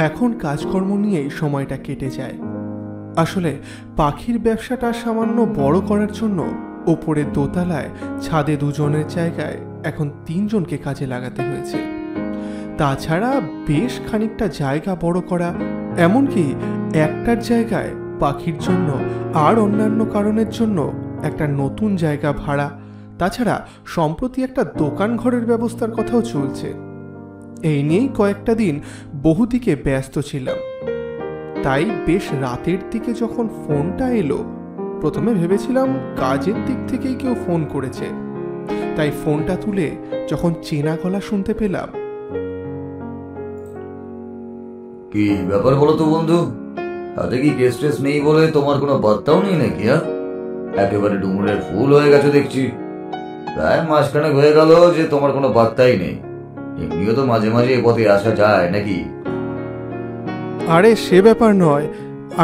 এখন কাজকর্ম নিয়েই সময়টা কেটে যায়। আসলে পাখির ব্যবসাটা সামান্য বড় করার জন্য ওপরের দোতলায় ছাদে দুজনের জায়গায় এখন 3 জনকে কাজে লাগাতে হয়েছে। তাছাড়া বেশ খানিকটা জায়গা বড় করা, এমনকি একটার জায়গায় পাখির জন্য আর অন্যান্য কারণের জন্য একটা নতুন জায়গা ভাড়া, তাছাড়া সম্প্রতি একটা দোকান ঘরের ব্যবস্থার কথাও চলছে। এই নিয়েই কয়েকটা দিন বহুদিকে ব্যস্ত ছিলাম। তাই বেশ রাতের দিকে যখন ফোনটা এলো, প্রথমে ভেবেছিলাম কাজের দিক থেকেই কেউ ফোন করেছে। তাই ফোনটা তুলে যখন চেনা গলা শুনতে পেলাম। কি ব্যাপার বলো তো বন্ধু, হাতে কি কেস টেস নেই বলে তোমার কোনো বার্তাও নেই নাকি? একেবারে ডুমুরের ফুল হয়ে গেছে দেখছি। প্রায় মাসখানেক হয়ে গেল যে তোমার কোনো বার্তাই নেই। এমনিও তো মাঝে মাঝে এ পথে আসা যায় নাকি? আরে সে ব্যাপার নয়,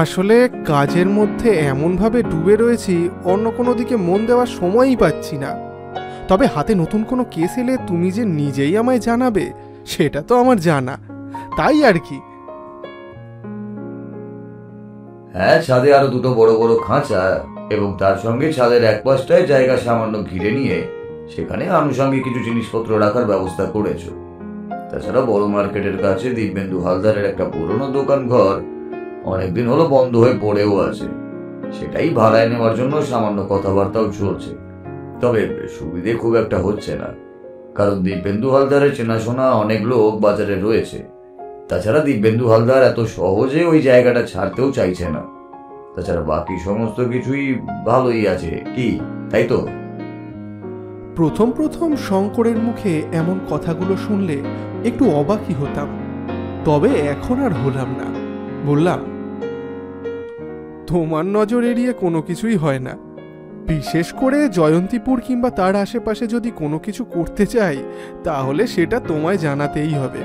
আসলে কাজের মধ্যে এমনভাবে ডুবে রয়েছি অন্য কোনো দিকে মন দেওয়ার সময়ই পাচ্ছি না। তবে হাতে নতুন কোনো কেস এলে তুমি যে নিজেই আমায় জানাবে সেটা তো আমার জানা, তাই আর কি। হ্যাঁ, ছাদে আরো দুটো বড় বড় খাঁচা এবং তার সঙ্গে ছাদের এক পাশটায় জায়গা সামান্য ঘিরে নিয়ে সেখানে আনুষঙ্গিক কিছু জিনিসপত্র রাখার ব্যবস্থা করেছো। তাছাড়া বড় মার্কেটের কাছে দিব্যেন্দু হালদারের একটা পুরনো দোকান ঘর অনেকদিন হলো বন্ধ হয়ে পড়েও আছে। সেটাই ভাড়ায় নেওয়ার জন্য সামান্য কথাবার্তাও চলছে। তবে সুবিধে খুব একটা হচ্ছে না, কারণ দিব্যেন্দু হালদারের চেনাশোনা অনেক লোক বাজারে রয়েছে। তাছাড়া দিব্যেন্দু হালদার এত সহজে ওই জায়গাটা ছাড়তেও চাইছে না। তাছাড়া বাকি সমস্ত কিছুই ভালোই আছে, কি তাই তো? প্রথম প্রথম শঙ্করের মুখে এমন কথাগুলো শুনলে একটু অবাকই হতাম, তবে এখন আর হলাম না। বললাম, তোমার নজর এড়িয়ে কোনো কিছুই হয় না। বিশেষ করে জয়ন্তীপুর কিংবা তার আশেপাশে যদি কোনো কিছু করতে চাই তাহলে সেটা তোমায় জানাতেই হবে,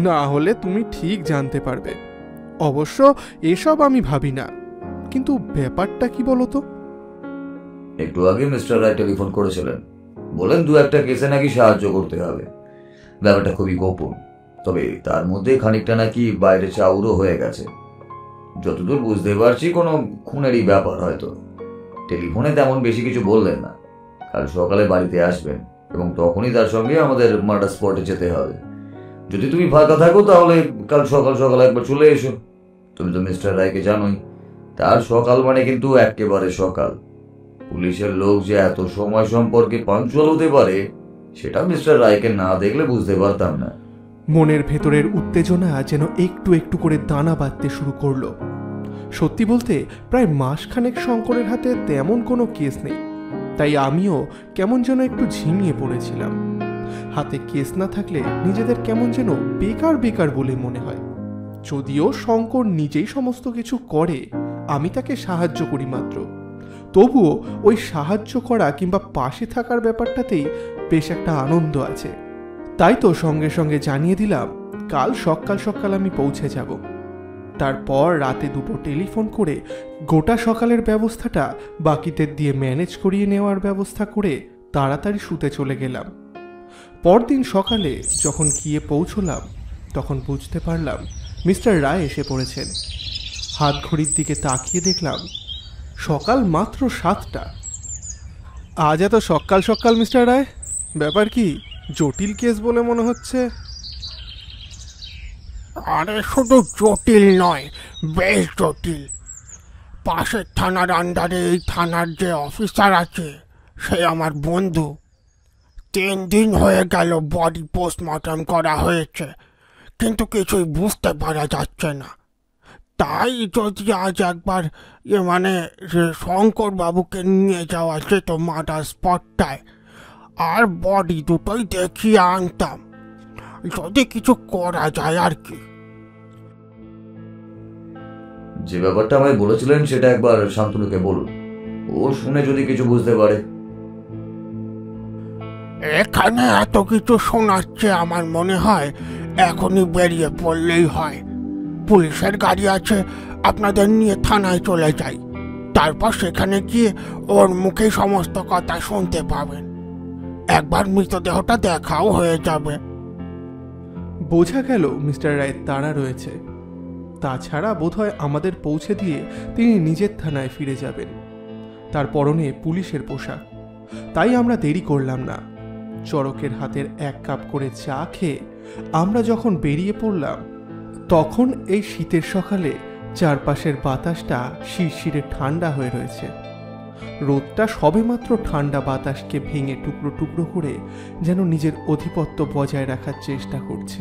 না হলে তুমি ঠিক জানতে পারবে। অবশ্য এসব আমি ভাবি না, কিন্তু ব্যাপারটা কি বলো তো? একটু আগে মিস্টার রায় টেলিফোন করেছিলেন, বলেন দু একটা কেসে নাকি সাহায্য করতে হবে। ব্যাপারটা খুবই গোপন, তবে তার মধ্যে খানিকটা নাকি বাইরে চাউরও হয়ে গেছে। যতদূর বুঝতে পারছি কোনো খুনেরই ব্যাপার হয়তো। টেলিফোনে তেমন বেশি কিছু বললেন না। কাল সকালে বাড়িতে আসবেন এবং তখনই তার সঙ্গে আমাদের মার্ডার স্পটে যেতে হবে। যদি তুমি ফাঁকা থাকো তাহলে কাল সকাল সকাল একবার চলে এসো। তুমি তো মিস্টার রায়কে জানোই, তার সকাল মানে কিন্তু একেবারে সকাল। পুলিশের লোক যে এত সময় সম্পর্কে পাঞ্চুয়াল হতে পারে সেটা মিস্টার রায়কে না দেখলে বুঝতে পারতাম না। মনের ভেতরের উত্তেজনা যেন একটু একটু করে দানা বাঁধতে শুরু করলো। সত্যি বলতে প্রায় মাসখানেক শঙ্করের হাতে তেমন কোনো কেস নেই, তাই আমিও কেমন যেন একটু ঝিমিয়ে পড়েছিলাম। হাতে কেস না থাকলে নিজেদের কেমন যেন বেকার বেকার বলে মনে হয়। যদিও শঙ্কর নিজেই সমস্ত কিছু করে, আমি তাকে সাহায্য করি মাত্র, তবুও ওই সাহায্য করা কিংবা পাশে থাকার ব্যাপারটাতেই বেশ একটা আনন্দ আছে। তাই তো সঙ্গে সঙ্গে জানিয়ে দিলাম কাল সকাল সকাল আমি পৌঁছে যাব। তারপর রাতে দুটো টেলিফোন করে গোটা সকালের ব্যবস্থাটা বাকিদের দিয়ে ম্যানেজ করিয়ে নেওয়ার ব্যবস্থা করে তাড়াতাড়ি শুতে চলে গেলাম। পরদিন সকালে যখন গিয়ে পৌঁছলাম তখন বুঝতে পারলাম মিস্টার রায় এসে পড়েছেন। হাত ঘড়ির দিকে তাকিয়ে দেখলাম সকাল মাত্র 7টা। আজ এত সকাল সকাল মিস্টার রায়, ব্যাপার কি? জটিল কেস বলে মনে হচ্ছে। আরে শুধু জটিল নয়, বেশ জটিল। পাশের থানার আন্ডারে এই থানার যে অফিসার আছে সে আমার বন্ধু। 3 দিন হয়ে গেল বডি পোস্টমর্টম করা হয়েছে, কিন্তু কিছুই বুঝতে পারা যাচ্ছে না। তাই যদি আজ একবার শঙ্কর বাবুকে নিয়ে যাওয়া যেত মার্ডার স্পটটায়, আর বডি দুটোই দেখিয়ে আনতাম, যদি কিছু করা যায় আর কি। যে ব্যাপারটা আমায় বলেছিলেন সেটা একবার শান্তনুকে বলুন, ও শুনে যদি কিছু বুঝতে পারে। এখানে এত কিছু শোনাচ্ছে, আমার মনে হয় এখনই বেরিয়ে পড়লেই হয়। পুলিশের গাড়ি আছে, আপনাদের নিয়ে থানায় চলে যাই। তারপর সেখানে গিয়ে ওর মুখে সমস্ত কথা শুনতে পাবেন। একবার মৃতদেহটা দেখাও হয়ে যাবে। বোঝা গেল মিস্টার রায়ের তাড়া রয়েছে। তাছাড়া বোধহয় আমাদের পৌঁছে দিয়ে তিনি নিজের থানায় ফিরে যাবেন। তার পরনে পুলিশের পোশাক, তাই আমরা দেরি করলাম না। চড়কের হাতের 1 কাপ করে চা খেয়ে আমরা যখন বেরিয়ে পড়লাম, তখন এই শীতের সকালে চারপাশের বাতাসটা শিরশিরে ঠান্ডা হয়ে রয়েছে। রোদটা সবেমাত্র ঠান্ডা বাতাসকে ভেঙে টুকরো টুকরো করে যেন নিজের আধিপত্য বজায় রাখার চেষ্টা করছে।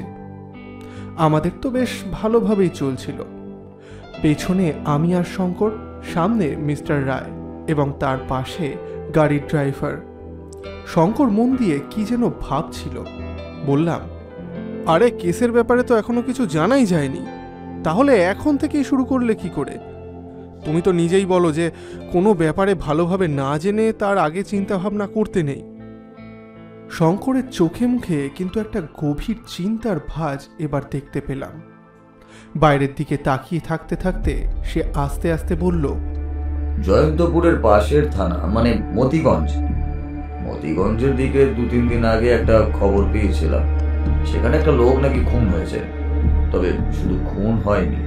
আমাদের তো বেশ ভালোভাবেই চলছিল। পেছনে আমি আর শঙ্কর, সামনে মিস্টার রায় এবং তার পাশে গাড়ির ড্রাইভার। শঙ্কর মন দিয়ে কি যেন ভাবছিল। বললাম, আরে কেসের ব্যাপারে তো এখনো কিছু জানাই যায়নি, তাহলে এখন থেকেই শুরু করলে কি করে? তুমি তো নিজেই বলো যে কোনো ব্যাপারে ভালোভাবে না জেনে তার আগে চিন্তা ভাবনা করতে নেই। শঙ্করের চোখে মুখে কিন্তু একটা গভীর চিন্তার ভাঁজ এবার দেখতে পেলাম। বাইরের দিকে তাকিয়ে থাকতে থাকতে সে আস্তে আস্তে বলল, জয়ন্তপুরের পাশের থানা মানে মতিগঞ্জের দিকে 2-3 দিন আগে একটা খবর পেয়েছিলাম, সেখানে একটা লোক নাকি খুন হয়েছে। তবে শুধু খুন হয়নি,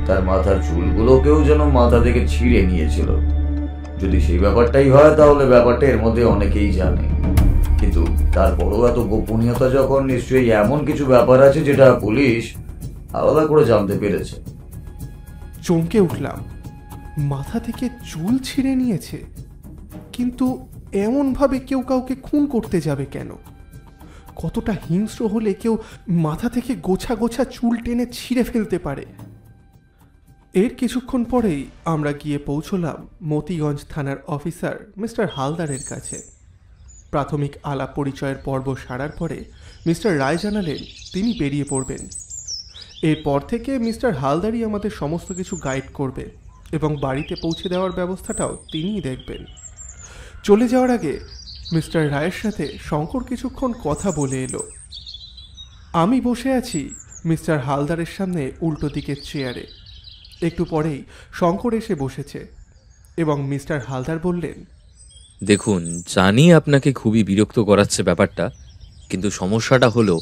তার মাথার চুলগুলোকেও যেন মাথা থেকে ছিঁড়ে নিয়েছিল। যদি সেই ব্যাপারটাই হয় তাহলে ব্যাপারটা এর মধ্যে অনেকেই জানে, কিন্তু তারপরও এত গোপনীয়তা যখন, নিশ্চয়ই এমন কিছু ব্যাপার আছে যেটা পুলিশ আলাদা করে জানতে পেরেছে। চমকে উঠলাম। মাথা থেকে চুল ছিঁড়ে নিয়েছে? কিন্তু এমনভাবে কেউ কাউকে খুন করতে যাবে কেন? কতটা হিংস্র হলে কেউ মাথা থেকে গোছা গোছা চুল টেনে ছিঁড়ে ফেলতে পারে? এর কিছুক্ষণ পরেই আমরা গিয়ে পৌঁছলাম মতিগঞ্জ থানার অফিসার মিস্টার হালদারের কাছে। প্রাথমিক আলাপ পরিচয়ের পর্ব সারার পরে মিস্টার রায় জানালেন তিনি বেরিয়ে পড়বেন। এরপর থেকে মিস্টার হালদারই আমাদের সমস্ত কিছু গাইড করবে এবং বাড়িতে পৌঁছে দেওয়ার ব্যবস্থাটাও তিনিই দেখবেন। চলে যাওয়ার আগে মিস্টার রায়ের সাথে শঙ্কর কিছুক্ষণ কথা বলে এলো। আমি বসে আছি মিস্টার হালদারের সামনে উল্টো দিকের চেয়ারে। একটু পরেই শঙ্কর এসে বসেছে এবং মিস্টার হালদার বললেন, দেখুন, জানি আপনাকে খুবই বিরক্ত করাচ্ছে ব্যাপারটা, কিন্তু সমস্যাটা হলো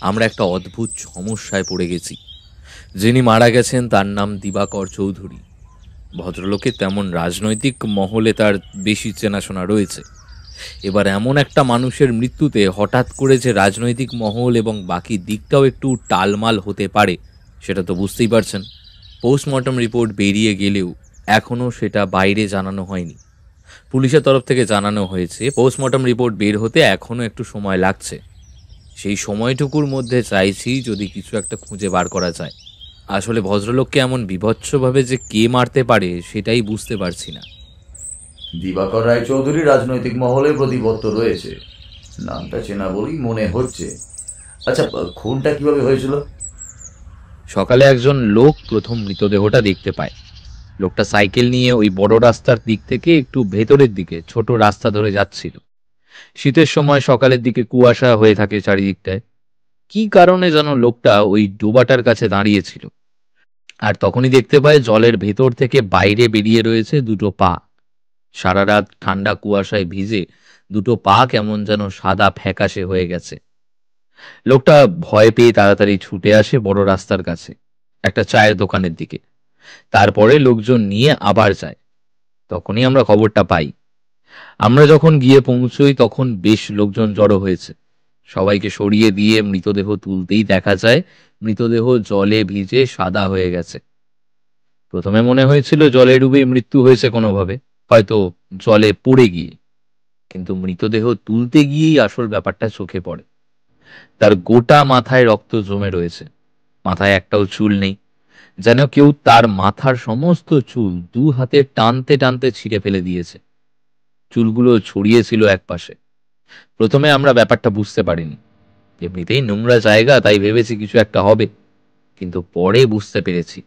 আমরা একটা অদ্ভুত সমস্যায় পড়ে গেছি। যিনি মারা গেছেন তার নাম দিবাকর চৌধুরী। ভদ্রলোকের তেমন রাজনৈতিক মহলে তার বেশি চেনাশোনা রয়েছে। এবার এমন একটা মানুষের মৃত্যুতে হঠাৎ করে যে রাজনৈতিক মহল এবং বাকি দিকটাও একটু টালমাল হতে পারে সেটা তো বুঝতেই পারছেন। পোস্টমর্টম রিপোর্ট বেরিয়ে গেলেও এখনও সেটা বাইরে জানানো হয়নি। পুলিশের তরফ থেকে জানানো হয়েছে পোস্টমর্টম রিপোর্ট বের হতে এখনও একটু সময় লাগছে। সেই সময়টুকুর মধ্যে চাইছি যদি কিছু একটা খুঁজে বার করা যায়। আসলে ভদ্রলোককে এমন বিভৎসভাবে যে কে মারতে পারে সেটাই বুঝতে পারছি না। দিবাকর রায়চৌধুরী রাজনৈতিক মহলে প্রতিপত্ত রয়েছে, নামটা চেনা বলেই মনে হচ্ছে। আচ্ছা, খুনটা কিভাবে হয়েছিল? সকালে একজন লোক প্রথম মৃতদেহটা দেখতে পায়। লোকটা সাইকেল নিয়ে ওই বড় রাস্তার দিক থেকে একটু ভেতরের দিকে ছোট রাস্তা ধরে যাচ্ছিল। শীতের সময় সকালের দিকে কুয়াশা হয়ে থাকে চারিদিকটায়। কি কারণে যেন লোকটা ওই ডোবাটার কাছে দাঁড়িয়েছিল, আর তখনই দেখতে পায় জলের ভেতর থেকে বাইরে বেরিয়ে রয়েছে 2টো পা। সারা রাত ঠান্ডা কুয়াশায় ভিজে 2টো পা কেমন যেন সাদা ফ্যাকাশে হয়ে গেছে। লোকটা ভয় পেয়ে তাড়াতাড়ি ছুটে আসে বড় রাস্তার কাছে একটা চায়ের দোকানের দিকে। তারপরে লোকজন নিয়ে আবার যায়। তখনই আমরা খবরটা পাই। আমরা যখন গিয়ে পৌঁছই তখন বেশ লোকজন জড়ো হয়েছে। সবাইকে সরিয়ে দিয়ে মৃতদেহ তুলতেই দেখা যায় মৃতদেহ জলে ভিজে সাদা হয়ে গেছে। প্রথমে মনে হয়েছিল জলে ডুবে মৃত্যু হয়েছে কোনোভাবে, হয়তো জলে পড়ে গিয়ে। কিন্তু মৃতদেহ তুলতে গিয়েই আসল ব্যাপারটা চোখে পড়ে। তার গোটা মাথায় রক্ত জমে রয়েছে, মাথায় একটাও চুল নেই। যেন কেউ তার মাথার সমস্ত চুল 2 হাতে টানতে টানতে ছিঁড়ে ফেলে দিয়েছে। চুলগুলো ছড়িয়েছিল একপাশে। প্রথমে আমরা ব্যাপারটা বুঝতে পারিনি, এমনিতেই নোংরা জায়গা, তাই ভেবেছি কিছু একটা হবে। কিন্তু পরে বুঝতে পেরেছি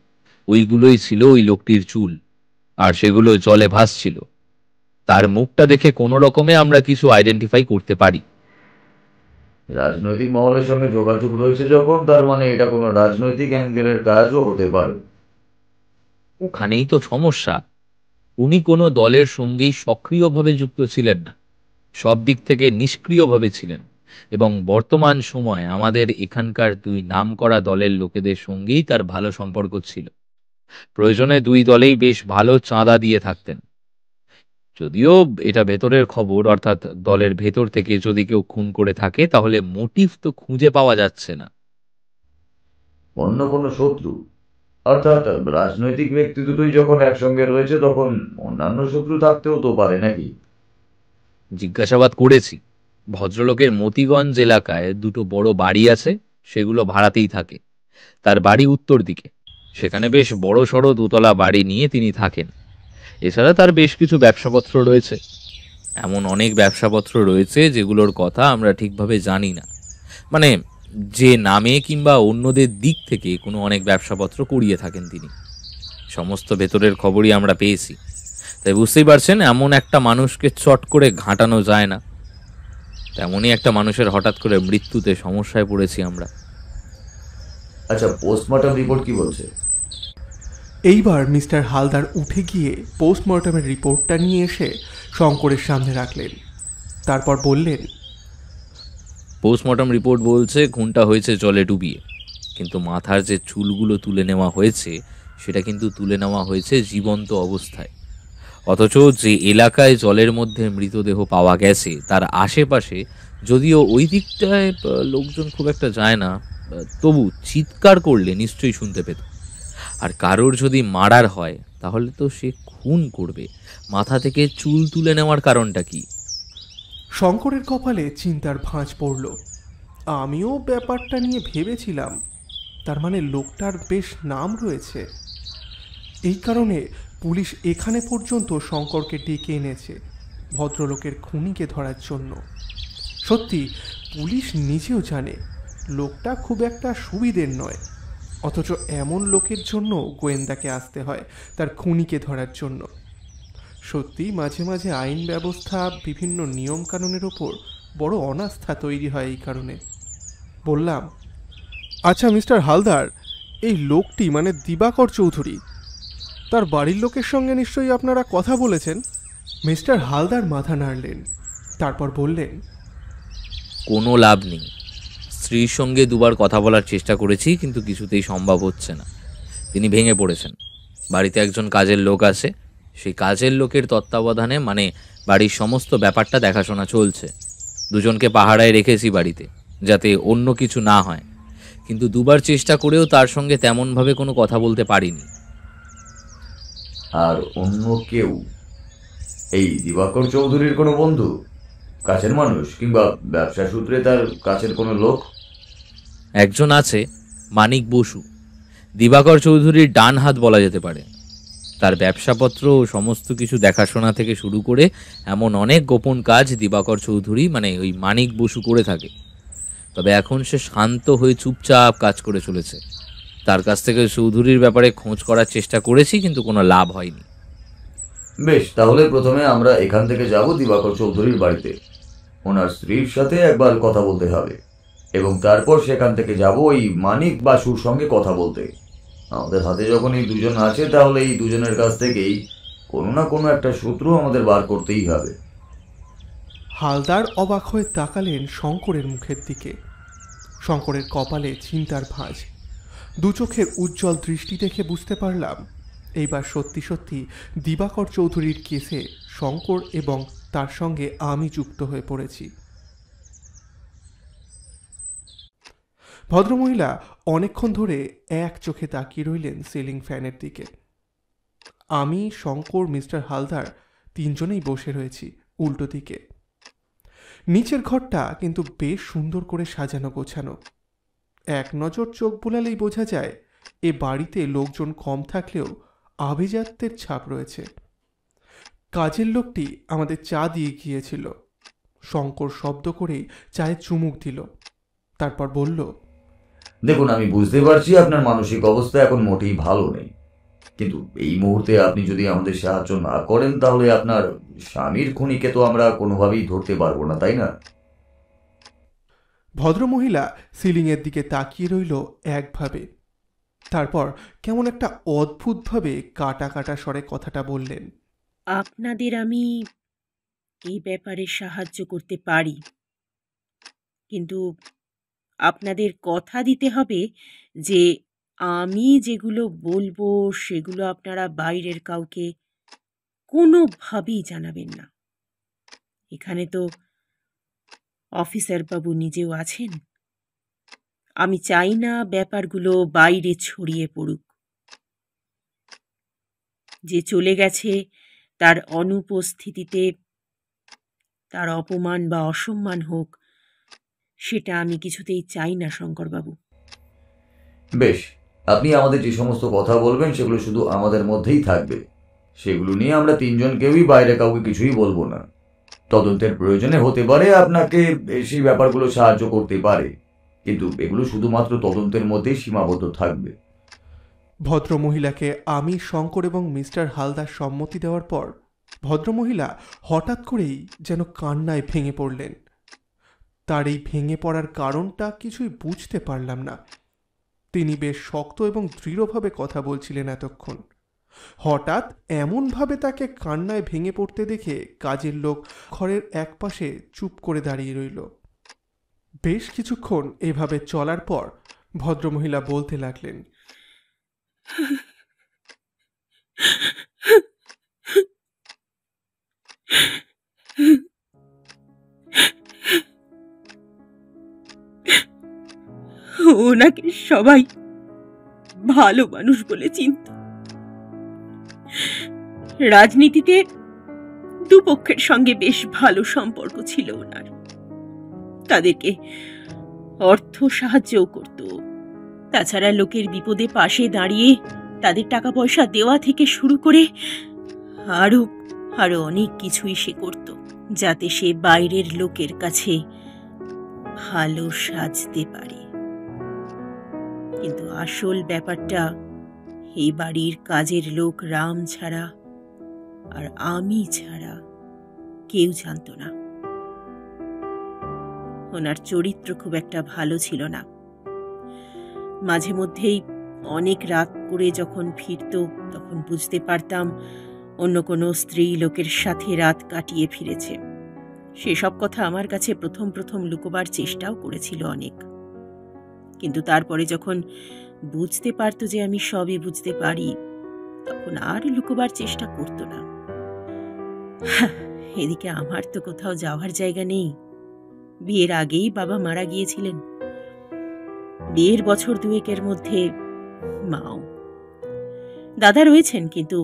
ওইগুলোই ছিল ওই লোকটির চুল, আর সেগুলো জলে ভাসছিল। তার মুখটা দেখে কোনো রকমে আমরা কিছু আইডেন্টিফাই করতে পারি। রাজনৈতিক মহলের সঙ্গে যোগাযোগ রয়েছে যখন, তার মানে এটা কোনো রাজনৈতিক অ্যাঙ্গেলের কাজও হতে পারে। ওখানেই তো সমস্যা। উনি কোনো দলের সঙ্গেই সক্রিয়ভাবে যুক্ত ছিলেন না, সব দিক থেকে নিষ্ক্রিয়ভাবে ছিলেন। এবং বর্তমান সময়ে আমাদের এখানকার দুই নামকরা দলের লোকেদের সঙ্গেই তার ভালো সম্পর্ক ছিল। প্রয়োজনে দুই দলেই বেশ ভালো চাঁদা দিয়ে থাকতেন। যদিও এটা ভেতরের খবর, অর্থাৎ দলের ভেতর থেকে যদি কেউ খুন করে থাকে তাহলে মোটিভ তো খুঁজে পাওয়া যাচ্ছে না। অন্য কোনো শত্রু? অর্থাৎ রাজনৈতিক ব্যক্তি দুটোই যখন একসঙ্গে রয়েছে তখন অন্যান্য শত্রু থাকতেও তো পারে নাকি? জিজ্ঞাসাবাদ করেছি। ভদ্রলোকের মতিগঞ্জ এলাকায় দুটো বড় বাড়ি আছে, সেগুলো ভাড়াতেই থাকে। তার বাড়ি উত্তর দিকে, সেখানে বেশ বড় সড়ো দোতলা বাড়ি নিয়ে তিনি থাকেন। এছাড়া তার বেশ কিছু ব্যবসাপত্র রয়েছে। এমন অনেক ব্যবসাপত্র রয়েছে যেগুলোর কথা আমরা ঠিকভাবে জানি না, মানে যে নামে কিংবা অন্যদের দিক থেকে কোনো অনেক ব্যবসাপত্র করিয়ে থাকেন তিনি। সমস্ত ভেতরের খবরই আমরা পেয়েছি। তাই বুঝতেই পারছেন, এমন একটা মানুষকে চট করে ঘাঁটানো যায় না। তেমনই একটা মানুষের হঠাৎ করে মৃত্যুতে সমস্যায় পড়েছি আমরা। আচ্ছা, পোস্টমর্টম রিপোর্ট কি বলছে? এইবার মিস্টার হালদার উঠে গিয়ে পোস্টমর্টমের রিপোর্টটা নিয়ে এসে শঙ্করের সামনে রাখলেন। তারপর বললেন, পোস্টমর্টম রিপোর্ট বলছে খুনটা হয়েছে জলে ডুবিয়ে, কিন্তু মাথার যে চুলগুলো তুলে নেওয়া হয়েছে সেটা কিন্তু তুলে নেওয়া হয়েছে জীবন্ত অবস্থায়। অথচ যে এলাকায় জলের মধ্যে মৃতদেহ পাওয়া গেছে তার আশেপাশে যদিও ওই দিকটায় লোকজন খুব একটা যায় না, তবু চিৎকার করলে নিশ্চয়ই শুনতে পেত। আর কারোর যদি মার্ডার হয় তাহলে তো সে খুন করবে, মাথা থেকে চুল তুলে নেওয়ার কারণটা কি? শঙ্করের কপালে চিন্তার ভাঁজ পড়ল। আমিও ব্যাপারটা নিয়ে ভেবেছিলাম। তার মানে লোকটার বেশ নাম রয়েছে। এই কারণে পুলিশ এখানে পর্যন্ত শঙ্করকে ডেকে এনেছে ভদ্রলোকের খুনিকে ধরার জন্য। সত্যি পুলিশ নিজেও জানে লোকটা খুব একটা সুবিধের নয়, অথচ এমন লোকের জন্য গোয়েন্দাকে আসতে হয় তার খুনিকে ধরার জন্য। সত্যি মাঝে মাঝে আইন ব্যবস্থা, বিভিন্ন নিয়মকানুনের ওপর বড় অনাস্থা তৈরি হয় এই কারণে। বললাম, আচ্ছা মিস্টার হালদার, এই লোকটি মানে দিবাকর চৌধুরী, তার বাড়ির লোকের সঙ্গে নিশ্চয়ই আপনারা কথা বলেছেন? মিস্টার হালদার মাথা নাড়লেন, তারপর বললেন, কোনো লাভ নেই। স্ত্রীর সঙ্গে দুবার কথা বলার চেষ্টা করেছি, কিন্তু কিছুতেই সম্ভব হচ্ছে না। তিনি ভেঙে পড়েছেন। বাড়িতে একজন কাজের লোক আছে, সেই কাজের লোকের তত্ত্বাবধানে মানে বাড়ির সমস্ত ব্যাপারটা দেখাশোনা চলছে। দুজনকে পাহারায় রেখেছি বাড়িতে, যাতে অন্য কিছু না হয়, কিন্তু দুবার চেষ্টা করেও তার সঙ্গে তেমনভাবে কোনো কথা বলতে পারিনি। আর অন্য কেউ? এই দিবাকর চৌধুরীর কোনো বন্ধু, কাছের মানুষ, কিংবা ব্যবসা সূত্রে তার কাছের কোনো লোক? একজন আছে, মানিক বসু, দিবাকর চৌধুরীর ডান হাত বলা যেতে পারে। তার ব্যবসাপত্র ও সমস্ত কিছু দেখাশোনা থেকে শুরু করে এমন অনেক গোপন কাজ দিবাকর চৌধুরী মানে ওই মানিক বসু করে থাকে। তবে এখন সে শান্ত হয়ে চুপচাপ কাজ করে চলেছে। তার কাছ থেকে চৌধুরীর ব্যাপারে খোঁজ করার চেষ্টা করেছি, কিন্তু কোনো লাভ হয়নি। বেশ, তাহলে প্রথমে আমরা এখান থেকে যাব দিবাকর চৌধুরীর বাড়িতে। ওনার স্ত্রীর সাথে একবার কথা বলতে হবে, এবং তারপর সেখান থেকে যাব ওই মানিক বাসুর সঙ্গে কথা বলতে। আমাদের হাতে যখন এই দুজন আছে, তাহলে এই দুজনের কাছ থেকেই কোনো না কোনো একটা সূত্র আমাদের বার করতেই হবে। হালদার অবাক হয়ে তাকালেন শঙ্করের মুখের দিকে। শঙ্করের কপালে চিন্তার ভাঁজ। দু চোখের উজ্জ্বল দৃষ্টি দেখে বুঝতে পারলাম এইবার সত্যি সত্যি দিবাকর চৌধুরীর কেসে শঙ্কর এবং তার সঙ্গে আমি যুক্ত হয়ে পড়েছি। ভদ্রমহিলা অনেকক্ষণ ধরে এক চোখে তাকিয়ে রইলেন সিলিং ফ্যানের দিকে। আমি, শঙ্কর, মিস্টার হালদার তিনজনেই বসে রয়েছি উল্টো দিকে। নিচের ঘরটা কিন্তু বেশ সুন্দর করে সাজানো গোছানো। এক নজর চোখ বুলালেই বোঝা যায় এ বাড়িতে লোকজন কম থাকলেও আভিজাত্যের ছাপ রয়েছে। কাজের লোকটি আমাদের চা দিয়ে গিয়েছিল। শঙ্কর শব্দ করেই চায়ে চুমুক দিল, তারপর বলল, দেখুন, আমি বুঝতে পারছি আপনার মানসিক অবস্থা এখন মোটেই ভালো নেই, কিন্তু এই মুহূর্তে আপনি যদি আমাদের সাহায্য না করেন তাহলে আপনার স্বামীর খুনিকে তো আমরা কোনোভাবেই ধরতে পারবো না, তাই না? ভদ্রমহিলা সিলিংয়ের দিকে তাকিয়ে রইল একভাবে। তারপর কেমন একটা অদ্ভুতভাবে কাটা কাটা স্বরে কথাটা বললেন, আপনাদের আমি এই ব্যাপারে সাহায্য করতে পারি, কিন্তু আপনাদের কথা দিতে হবে যে আমি যেগুলো বলবো সেগুলো আপনারা বাইরের কাউকে কোনোভাবেই জানাবেন না। এখানে তো অফিসার বাবু নিজেও আছেন। আমি চাই না ব্যাপারগুলো বাইরে ছড়িয়ে পড়ুক। যে চলে গেছে তার অনুপস্থিতিতে তার অপমান বা অসম্মান হোক, সেটা আমি কিছুতেই চাই না শঙ্করবাবু। বেশ, আপনি আমাদের যে সমস্ত কথা বলবেন সেগুলো শুধু আমাদের মধ্যেই থাকবে। সেগুলো নিয়ে আমরা তিনজন কেউই বাইরে কাউকে কিছুই বলবো না। তদন্তের প্রয়োজনে হতে পারে আপনাকে সেই ব্যাপারগুলো সাহায্য করতে পারে, কিন্তু এগুলো শুধুমাত্র তদন্তের মধ্যেই সীমাবদ্ধ থাকবে। ভদ্রমহিলাকে আমি, শঙ্কর এবং মিস্টার হালদার সম্মতি দেওয়ার পর ভদ্রমহিলা হঠাৎ করেই যেন কান্নায় ভেঙে পড়লেন। তার এই ভেঙে পড়ার কারণটা কিছুই বুঝতে পারলাম না। তিনি বেশ শক্ত এবং দৃঢ়ভাবে কথা বলছিলেন এতক্ষণ। হঠাৎ এমনভাবে তাকে কান্নায় ভেঙে পড়তে দেখে কাজের লোক ঘরের একপাশে চুপ করে দাঁড়িয়ে রইল। বেশ কিছুক্ষণ এভাবে চলার পর ভদ্রমহিলা বলতে লাগলেন, ওনাকে সবাই ভালো মানুষ বলে চিনত। রাজনীতিতে দুপক্ষের সঙ্গে বেশ ভালো সম্পর্ক ছিল ওনার। তাদেরকে অর্থ সাহায্যও করত। তাছাড়া লোকের বিপদে পাশে দাঁড়িয়ে তাদের টাকা পয়সা দেওয়া থেকে শুরু করে আরো আরো অনেক কিছুই সে করত, যাতে সে বাইরের লোকের কাছে ভালো সাজতে পারে। কিন্তু আসল ব্যাপারটা এই বাড়ির কাজের লোক রাম ছাড়া আর আমি ছাড়া কেউ জানত না। ওনার চরিত্র খুব একটা ভালো ছিল না। মাঝে মধ্যেই অনেক রাত করে যখন ফিরত তখন বুঝতে পারতাম অন্য কোনো স্ত্রী লোকের সাথে রাত কাটিয়ে ফিরেছে। সেসব কথা আমার কাছে প্রথম প্রথম লুকোবার চেষ্টাও করেছিল অনেক, কিন্তু তারপরে যখন বুঝতে পারত যে আমি সবই বুঝতে পারি, তখন আর লুকোবার চেষ্টা করত না। এদিকে আমার তো কোথাও যাওয়ার জায়গা নেই। বিয়ের আগেই বাবা মারা গিয়েছিলেন। বিয়ের বছর দুয়েকের মধ্যে মাও। দাদা রয়েছেন, কিন্তু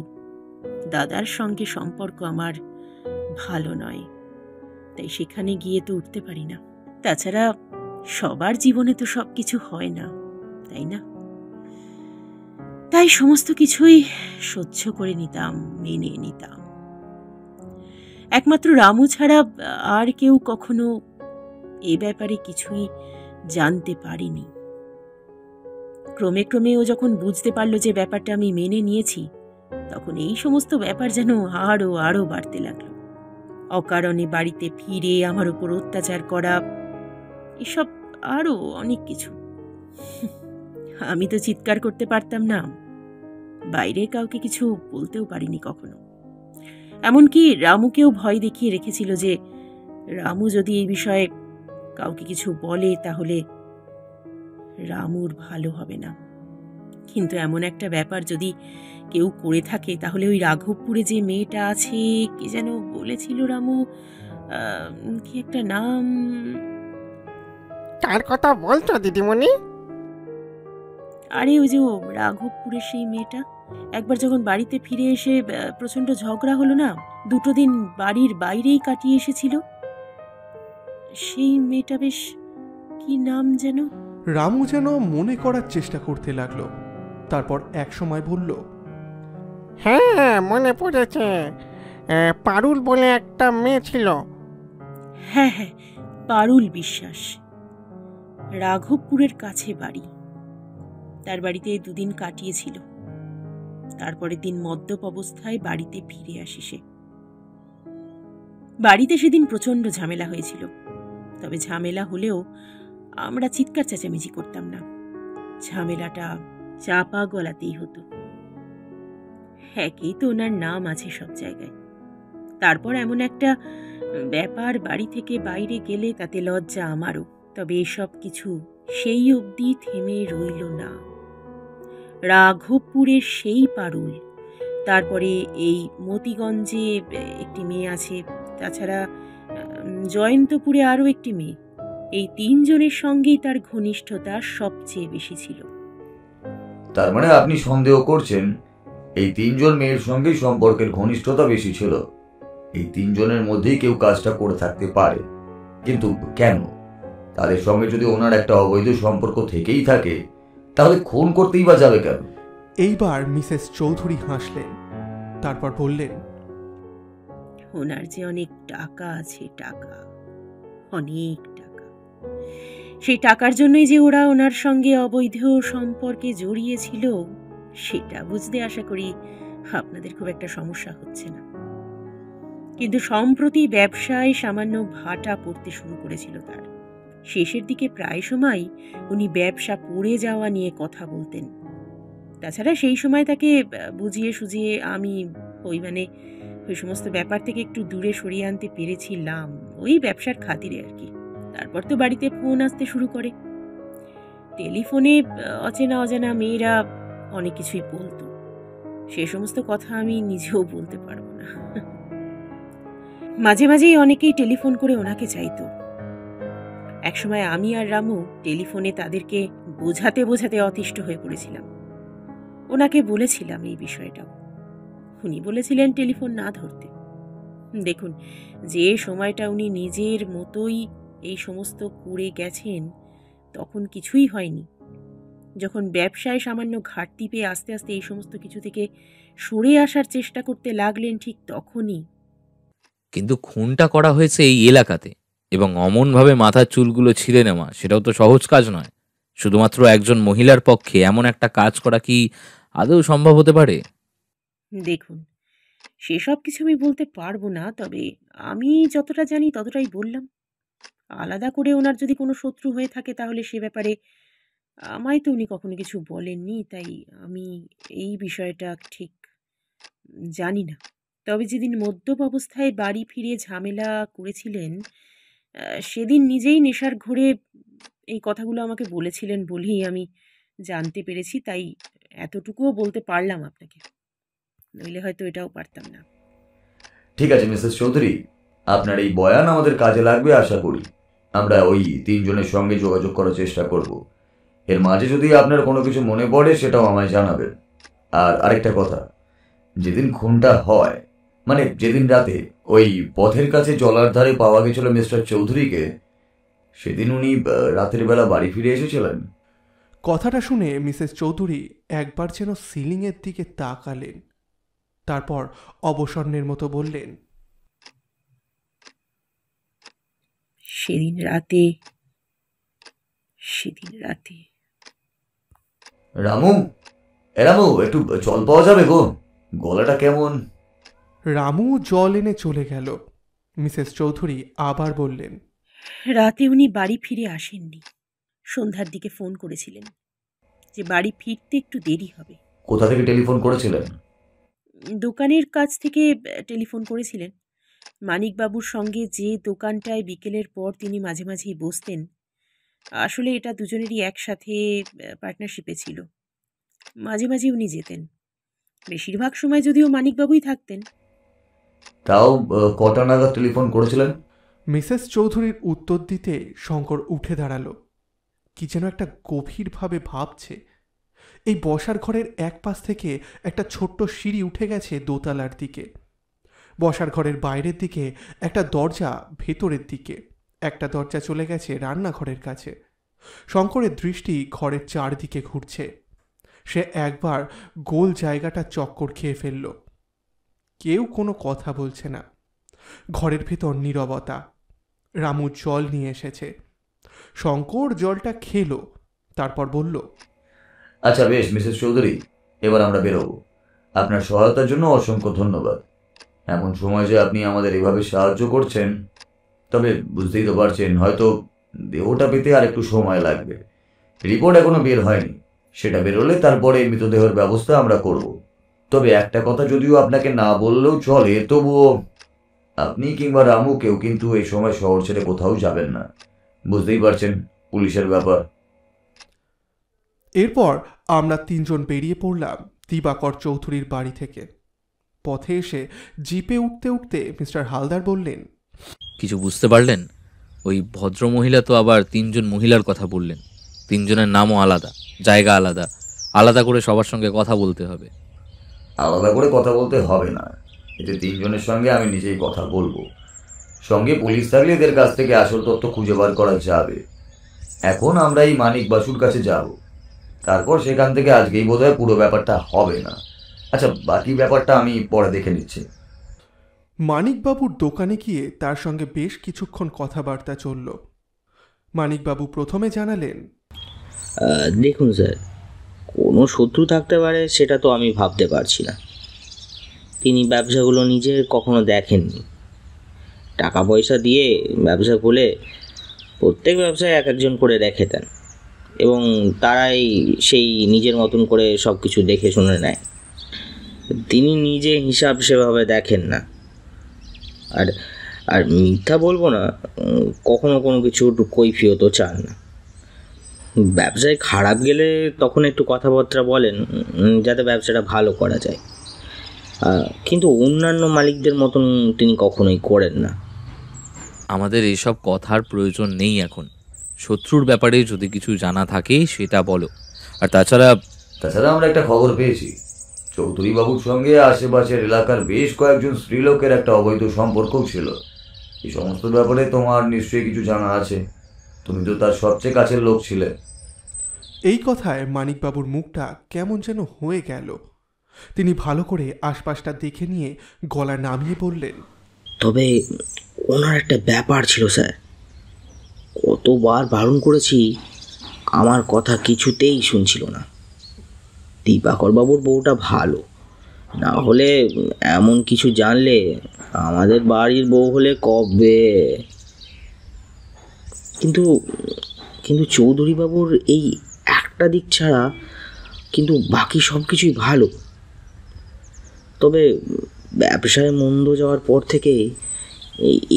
দাদার সঙ্গে সম্পর্ক আমার ভালো নয়, তাই সেখানে গিয়ে তো উঠতে পারি না। তাছাড়া সবার জীবনে তো সবকিছু হয় না, তাই না? তাই সমস্ত কিছুই সহ্য করে নিতাম, মেনে নিতাম। একমাত্র রামু ছাড়া আর কেউ কখনো এ ব্যাপারে কিছুই জানতে পারিনি। ক্রমে ক্রমে ও যখন বুঝতে পারলো যে ব্যাপারটা আমি মেনে নিয়েছি, তখন এই সমস্ত ব্যাপার যেন আরো আরো বাড়তে লাগলো। অকারণে বাড়িতে ফিরে আমার উপর অত্যাচার করা, এসব আরো অনেক কিছু। আমি তো চিৎকার করতে পারতাম না, বাইরে কাউকে কিছু বলতেও পারিনি কখনো। এমনকি রামুকেও ভয় দেখিয়ে রেখেছিল যে রামু যদি এই বিষয়ে কাউকে কিছু বলে তাহলে রামুর ভালো হবে না। কিন্তু এমন একটা ব্যাপার যদি কেউ করে থাকে, তাহলে ওই রাঘবপুরে যে মেয়েটা আছে, কে যেন বলেছিল রামু, কি একটা নাম। কার কথা বলছো দিদিমণি? আরে ওই যে রাঘবপুরের সেই মেয়েটা, একবার যখন বাড়িতে ফিরে এসে প্রচন্ড ঝগড়া হলো না, 2 দিন বাড়ির বাইরেই কাটিয়ে এসেছিল, সেই মেয়েটা বেশ কি নাম যেন। রামু যেন মনে করার চেষ্টা করতে লাগলো। তারপর এক সময় বলল, হ্যাঁ, মনে পড়েছে। পারুল বলে একটা মেয়ে ছিল। হ্যাঁ হ্যাঁ, পারুল বিশ্বাস। রাঘবপুরের কাছে বাড়ি। তার বাড়িতে 2 দিন কাটিয়েছিল। তারপরের দিন মদ্যপ অবস্থায় বাড়িতে ফিরে আসি সে। বাড়িতে সেদিন প্রচন্ড ঝামেলা হয়েছিল, তবে ঝামেলা হলেও আমরা চিৎকার চেঁচামেচি করতাম না। ঝামেলাটা চাপা গলাতেই হতো। একেই তো ওনার নাম আছে সব জায়গায়। তারপর এমন একটা ব্যাপার বাড়ি থেকে বাইরে গেলে তাতে লজ্জা আমারও। তবে এসব কিছু সেই অবধি থেমে রইল না। রাঘবপুরের সেই পারুল, তারপরে এই মতিগঞ্জে একটি মেয়ে আছে, তাছাড়া জয়ন্তপুরে আরও একটি মেয়ে, এই 3 জনের সঙ্গেই তার ঘনিষ্ঠতা সবচেয়ে বেশি ছিল। তার মানে আপনি সন্দেহ করছেন এই 3 জন মেয়ের সঙ্গেই সম্পর্কের ঘনিষ্ঠতা বেশি ছিল? এই 3 জনের মধ্যেই কেউ কাজটা করে থাকতে পারে, কিন্তু কেন? তাদের সঙ্গে যদি ওনার একটা অবৈধ সম্পর্ক থেকেই থাকে, তাহলে খুন করতেই বা যাবে কেন? এইবার মিসেস চৌধুরী হাসলেন, তারপর বললেন, ওনার যে অনেক টাকা আছে, টাকা, অনেক টাকা। সেই টাকার জন্যই যে ওরা ওনার সঙ্গে অবৈধ সম্পর্কে জড়িয়েছিল, সেটা বুঝতে আশা করি আপনাদের খুব একটা সমস্যা হচ্ছে না। কিন্তু সম্প্রতি ব্যবসায় সামান্য ভাটা পড়তে শুরু করেছিল তার। শেষের দিকে প্রায় সময় উনি ব্যবসা পড়ে যাওয়া নিয়ে কথা বলতেন। তাছাড়া সেই সময় তাকে বুঝিয়ে সুঝিয়ে আমি ওই সমস্ত ব্যাপার থেকে একটু দূরে সরিয়ে আনতে পেরেছিলাম, ওই ব্যবসার খাতিরে আর কি। তারপর তো বাড়িতে ফোন আসতে শুরু করে। টেলিফোনে অচেনা অজানা মেয়েরা অনেক কিছুই বলতো, সে সমস্ত কথা আমি নিজেও বলতে পারবো না। মাঝে মাঝেই অনেকেই টেলিফোন করে ওনাকে চাইতো। একসময় আমি আর রামু টেলিফোনে তাদেরকে বোঝাতে বোঝাতে অতিষ্ঠ হয়ে পড়েছিলাম। ওনাকে বলেছিলাম এই বিষয়টাও, উনি বলেছিলেন টেলিফোন না ধরতে। দেখুন, যে সময়টা উনি নিজের মতোই এই সমস্ত করে গেছেন, তখন কিছুই হয়নি। যখন ব্যবসায় সামান্য ঘাটতি পেয়ে আস্তে আস্তে এই সমস্ত কিছু থেকে সরে আসার চেষ্টা করতে লাগলেন, ঠিক তখনই। কিন্তু খুনটা করা হয়েছে এই এলাকাতে, এবং অমনভাবে মাথার চুলগুলো ছিঁড়ে নেওয়া সেটাও তো সহজ কাজ নয়। শুধুমাত্র একজন মহিলার পক্ষে এমন একটা কাজ করা কি আদৌ সম্ভব হতে পারে? দেখুন, সেসব কিছু আমি বলতে পারবো না, তবে আমি যতটা জানি ততটাই বললাম। আলাদা করে ওনার যদি কোনো শত্রু হয়ে থাকে, তাহলে সে ব্যাপারে আমায় তো উনি কখনো কিছু বলেননি, তাই আমি এই বিষয়টা ঠিক জানি না। তবে যেদিন মদ্যপ অবস্থায় বাড়ি ফিরে ঝামেলা করেছিলেন, সেদিন নিজেই নেশার ঘোরে এই কথাগুলো আমাকে বলেছিলেন বলেই আমি জানতে পেরেছি, তাই এতটুকুও বলতে পারলাম আপনাকে, নইলে হয়তো এটাও পারতাম না। ঠিক আছে মিসেস চৌধুরী, আপনার এই বয়ান আমাদের কাজে লাগবে আশা করি। আমরা ওই 3 জনের সঙ্গে যোগাযোগ করার চেষ্টা করব। এর মাঝে যদি আপনার কোনো কিছু মনে পড়ে, সেটাও আমায় জানাবেন। আর আরেকটা কথা, যেদিন খুনটা হয়, মানে যেদিন রাতে ওই পথের কাছে জলার ধারে পাওয়া গেছিল মিস্টার চৌধুরীকে, সেদিন উনি রাতের বেলা বাড়ি ফিরে এসেছিলেন? কথাটা শুনে মিসেস চৌধুরী একবার যেন সিলিংয়ের দিকে তাকালেন, তারপর অবসন্নের মতো বললেন, সেদিন রাতে রামু, রামু, একটু জল পাওয়া যাবে গো? গলাটা কেমন। রামু জল এনে চলে গেল। মিসেস চৌধুরী আবার বললেন, রাতে উনি বাড়ি ফিরে আসেননি। সন্ধ্যার দিকে ফোন করেছিলেন যে বাড়ি ফিরতে একটু দেরি হবে। কোথা থেকে টেলিফোন করেছিলেন? দোকানের কাছ থেকে টেলিফোন করেছিলেন। মানিকবাবুর সঙ্গে যে দোকানটায় বিকেলের পর তিনি মাঝে মাঝেই বসতেন, আসলে এটা দুজনেরই একসাথে পার্টনারশিপে ছিল। মাঝে মাঝে উনি যেতেন, বেশিরভাগ সময় যদিও মানিকবাবুই থাকতেন। তাও কটা নাগাদ টেলিফোন করেছিলেন? মিসেস চৌধুরীর উত্তর দিতে শঙ্কর উঠে দাঁড়ালো। কি যেন একটা গভীরভাবে ভাবছে। এই বসার ঘরের এক পাশ থেকে একটা ছোট্ট সিঁড়ি উঠে গেছে দোতলার দিকে। বসার ঘরের বাইরের দিকে একটা দরজা ভেতরের দিকে, একটা দরজা চলে গেছে রান্নাঘরের কাছে। শঙ্করের দৃষ্টি ঘরের চারদিকে ঘুরছে। সে একবার গোল জায়গাটা চক্কর খেয়ে ফেলল। কেউ কোনো কথা বলছে না। ঘরের ভেতর নীরবতা। রামু জল নিয়ে এসেছে। শঙ্কর জলটা খেলো, তারপর বলল, আচ্ছা বেশ মিসেস চৌধুরী, এবার আমরা বেরোবো। আপনার সহায়তার জন্য অসংখ্য ধন্যবাদ। এমন সময় যে আপনি আমাদের এভাবে সাহায্য করছেন, তবে বুঝতেই তো পারছেন হয়তো দেহটা পেতে আর একটু সময় লাগবে। রিপোর্ট এখনো বের হয়নি, সেটা বেরোলে তারপরে মৃতদেহের ব্যবস্থা আমরা করব। তবে একটা কথা যদিও আপনাকে না বললেও চলে, তবুও আপনি কিংবা রামু কেউ কিন্তু এই সময় শহর ছেড়ে কোথাও যাবেন না। বুঝতেই পারছেন পুলিশের ব্যাপার। এরপর আমরা তিনজন বেরিয়ে পড়লাম দিবাকর চৌধুরীর বাড়ি থেকে। পথে এসে জিপে উঠতে উঠতে মিস্টার হালদার বললেন, কিছু বুঝতে পারলেন? ওই ভদ্রমহিলা তো আবার 3জন মহিলার কথা বললেন। 3জনের নামও আলাদা, জায়গা আলাদা, আলাদা করে সবার সঙ্গে কথা বলতে হবে। আলাদা করে কথা বলতে হবে না, এতে 3জনের সঙ্গে আমি নিজেই কথা বলবো। সঙ্গে পুলিশ থাকলে এদের কাছ থেকে আসল তথ্য খুঁজে বার করা যাবে। এখন আমরা এই মানিক বাসুর কাছে যাব, তারপর সেখান থেকে আজকেই বোধহয় পুরো ব্যাপারটা হবে না। আচ্ছা, বাকি ব্যাপারটা আমি পরে দেখে নিচ্ছি। মানিকবাবুর দোকানে গিয়ে তার সঙ্গে বেশ কিছুক্ষণ কথাবার্তা চলল। মানিকবাবু প্রথমে জানালেন, দেখুন স্যার, কোনো শত্রু থাকতে পারে সেটা তো আমি ভাবতে পারছি না। তিনি ব্যবসাগুলো নিজে কখনো দেখেননি। টাকা পয়সা দিয়ে ব্যবসা খুলে প্রত্যেক ব্যবসায় এক একজন করে রেখে দেন এবং তারাই সেই নিজের মতন করে সব কিছু দেখে শুনে নেয়। তিনি নিজে হিসাব সেভাবে দেখেন না। আর আর মিথ্যা বলবো না, কখনো কোনো কিছুর কৈফিয়তও চান না। ব্যবসায় খারাপ গেলে তখন একটু কথাবার্তা বলেন যাতে ব্যবসাটা ভালো করা যায়, কিন্তু অন্যান্য মালিকদের মতন তিনি কখনোই করেন না। আমাদের এইসব কথার প্রয়োজন নেই এখন। শত্রুর ব্যাপারে যদি কিছু জানা থাকে সেটা বলো। আর তাছাড়া আমরা একটা খবর পেয়েছি, চৌধুরী বাবুর সঙ্গে আশেপাশের এলাকার বেশ কয়েকজন স্ত্রীলোকের একটা অবৈধ সম্পর্কও ছিল। এই সমস্ত ব্যাপারে তোমার নিশ্চয়ই কিছু জানা আছে, তুমি তো তার সবচেয়ে কাছের লোক ছিলে। এই কথায় মানিকবাবুর মুখটা কেমন যেন হয়ে গেল। তিনি ভালো করে আশপাশটা দেখে নিয়ে গলা নামিয়ে বললেন, তবে ওনার একটা ব্যাপার ছিল স্যার, কতবার বারণ করেছি, আমার কথা কিছুতেই শুনছিল না। দিবাকর বাবুর বউটা ভালো, না হলে এমন কিছু জানলে আমাদের বাড়ির বউ হলে কবে। কিন্তু কিন্তু চৌধুরী বাবুর এই একটা দিক ছাড়া কিন্তু বাকি সব কিছুই ভালো। তবে ব্যবসায় মন্দ যাওয়ার পর থেকে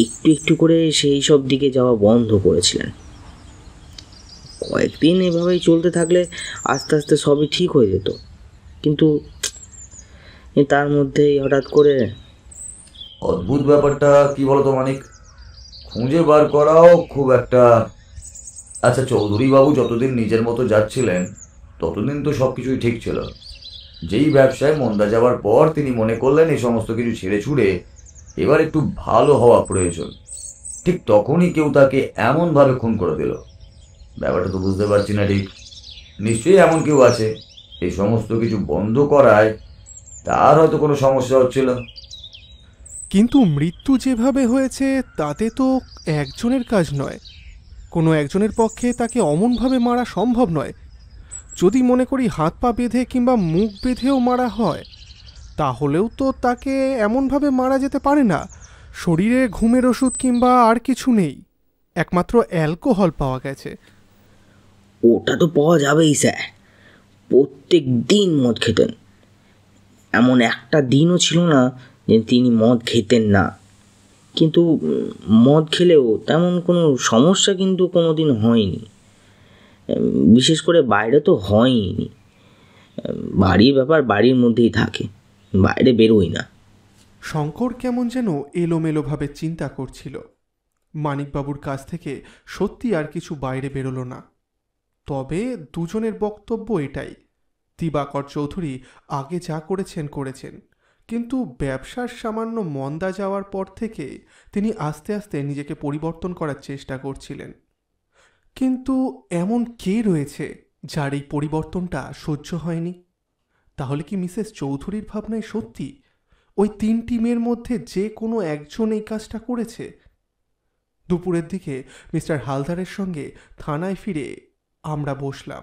একটু একটু করে সেই সব দিকে যাওয়া বন্ধ করেছিলেন। কয়েকদিন এভাবেই চলতে থাকলে আস্তে আস্তে সবই ঠিক হয়ে যেত, কিন্তু তার মধ্যেই হঠাৎ করে। অদ্ভুত ব্যাপারটা কি বলতো মানিক, খুঁজে বার করাও খুব একটা। আচ্ছা, চৌধুরী বাবু যতদিন নিজের মতো যাচ্ছিলেন ততদিন তো সবকিছুই ঠিক ছিল। যেই ব্যবসায় মন্দা যাওয়ার পর তিনি মনে করলেন এই সমস্ত কিছু ছেড়ে ছুড়ে এবার একটু ভালো হওয়া প্রয়োজন, ঠিক তখনই কেউ তাকে এমনভাবে খুন করে দিল। ব্যাপারটা তো বুঝতে পারছি না ঠিক। নিশ্চয়ই এমন কেউ আছে এই সমস্ত কিছু বন্ধ করায়, তার হয়তো কোনো সমস্যা হচ্ছিল। কিন্তু মৃত্যু যেভাবে হয়েছে তাতে তো একজনের কাজ নয়। কোনো একজনের পক্ষে তাকে অমনভাবে মারা সম্ভব নয়। যদি মনে করি হাত পা বেঁধে কিংবা মুখ বেঁধেও মারা হয়, তাহলেও তো তাকে এমনভাবে মারা যেতে পারে না। শরীরে ঘুমের ওষুধ কিংবা আর কিছু নেই, একমাত্র অ্যালকোহল পাওয়া গেছে। ওটা তো পাওয়া যাবেই স্যার, প্রত্যেক দিন মদ খেতেন, এমন একটা দিনও ছিল না যে তিনি মদ খেতেন না। কিন্তু মদ খেলেও তেমন কোনো সমস্যা কিন্তু কোনো দিন হয়নি, বিশেষ করে বাইরে তো হয়নি। বাড়ির ব্যাপার বাড়ির মধ্যেই থাকে, বাইরে বেরোই না। শঙ্কর কেমন যেন এলোমেলোভাবে চিন্তা করছিল। মানিকবাবুর কাছ থেকে সত্যি আর কিছু বাইরে বেরোলো না। তবে দুজনের বক্তব্য এটাই, দিবাকর চৌধুরী আগে যা করেছেন, কিন্তু ব্যবসার সামান্য মন্দা যাওয়ার পর থেকে তিনি আস্তে আস্তে নিজেকে পরিবর্তন করার চেষ্টা করছিলেন। কিন্তু এমন কে রয়েছে যার এই পরিবর্তনটা সহ্য হয়নি? তাহলে কি মিসেস চৌধুরীর ভাবনায় সত্যি ওই 3টি মেয়ের মধ্যে যে কোনো একজন এই কাজটা করেছে? দুপুরের দিকে মিস্টার হালদারের সঙ্গে থানায় ফিরে আমরা বসলাম।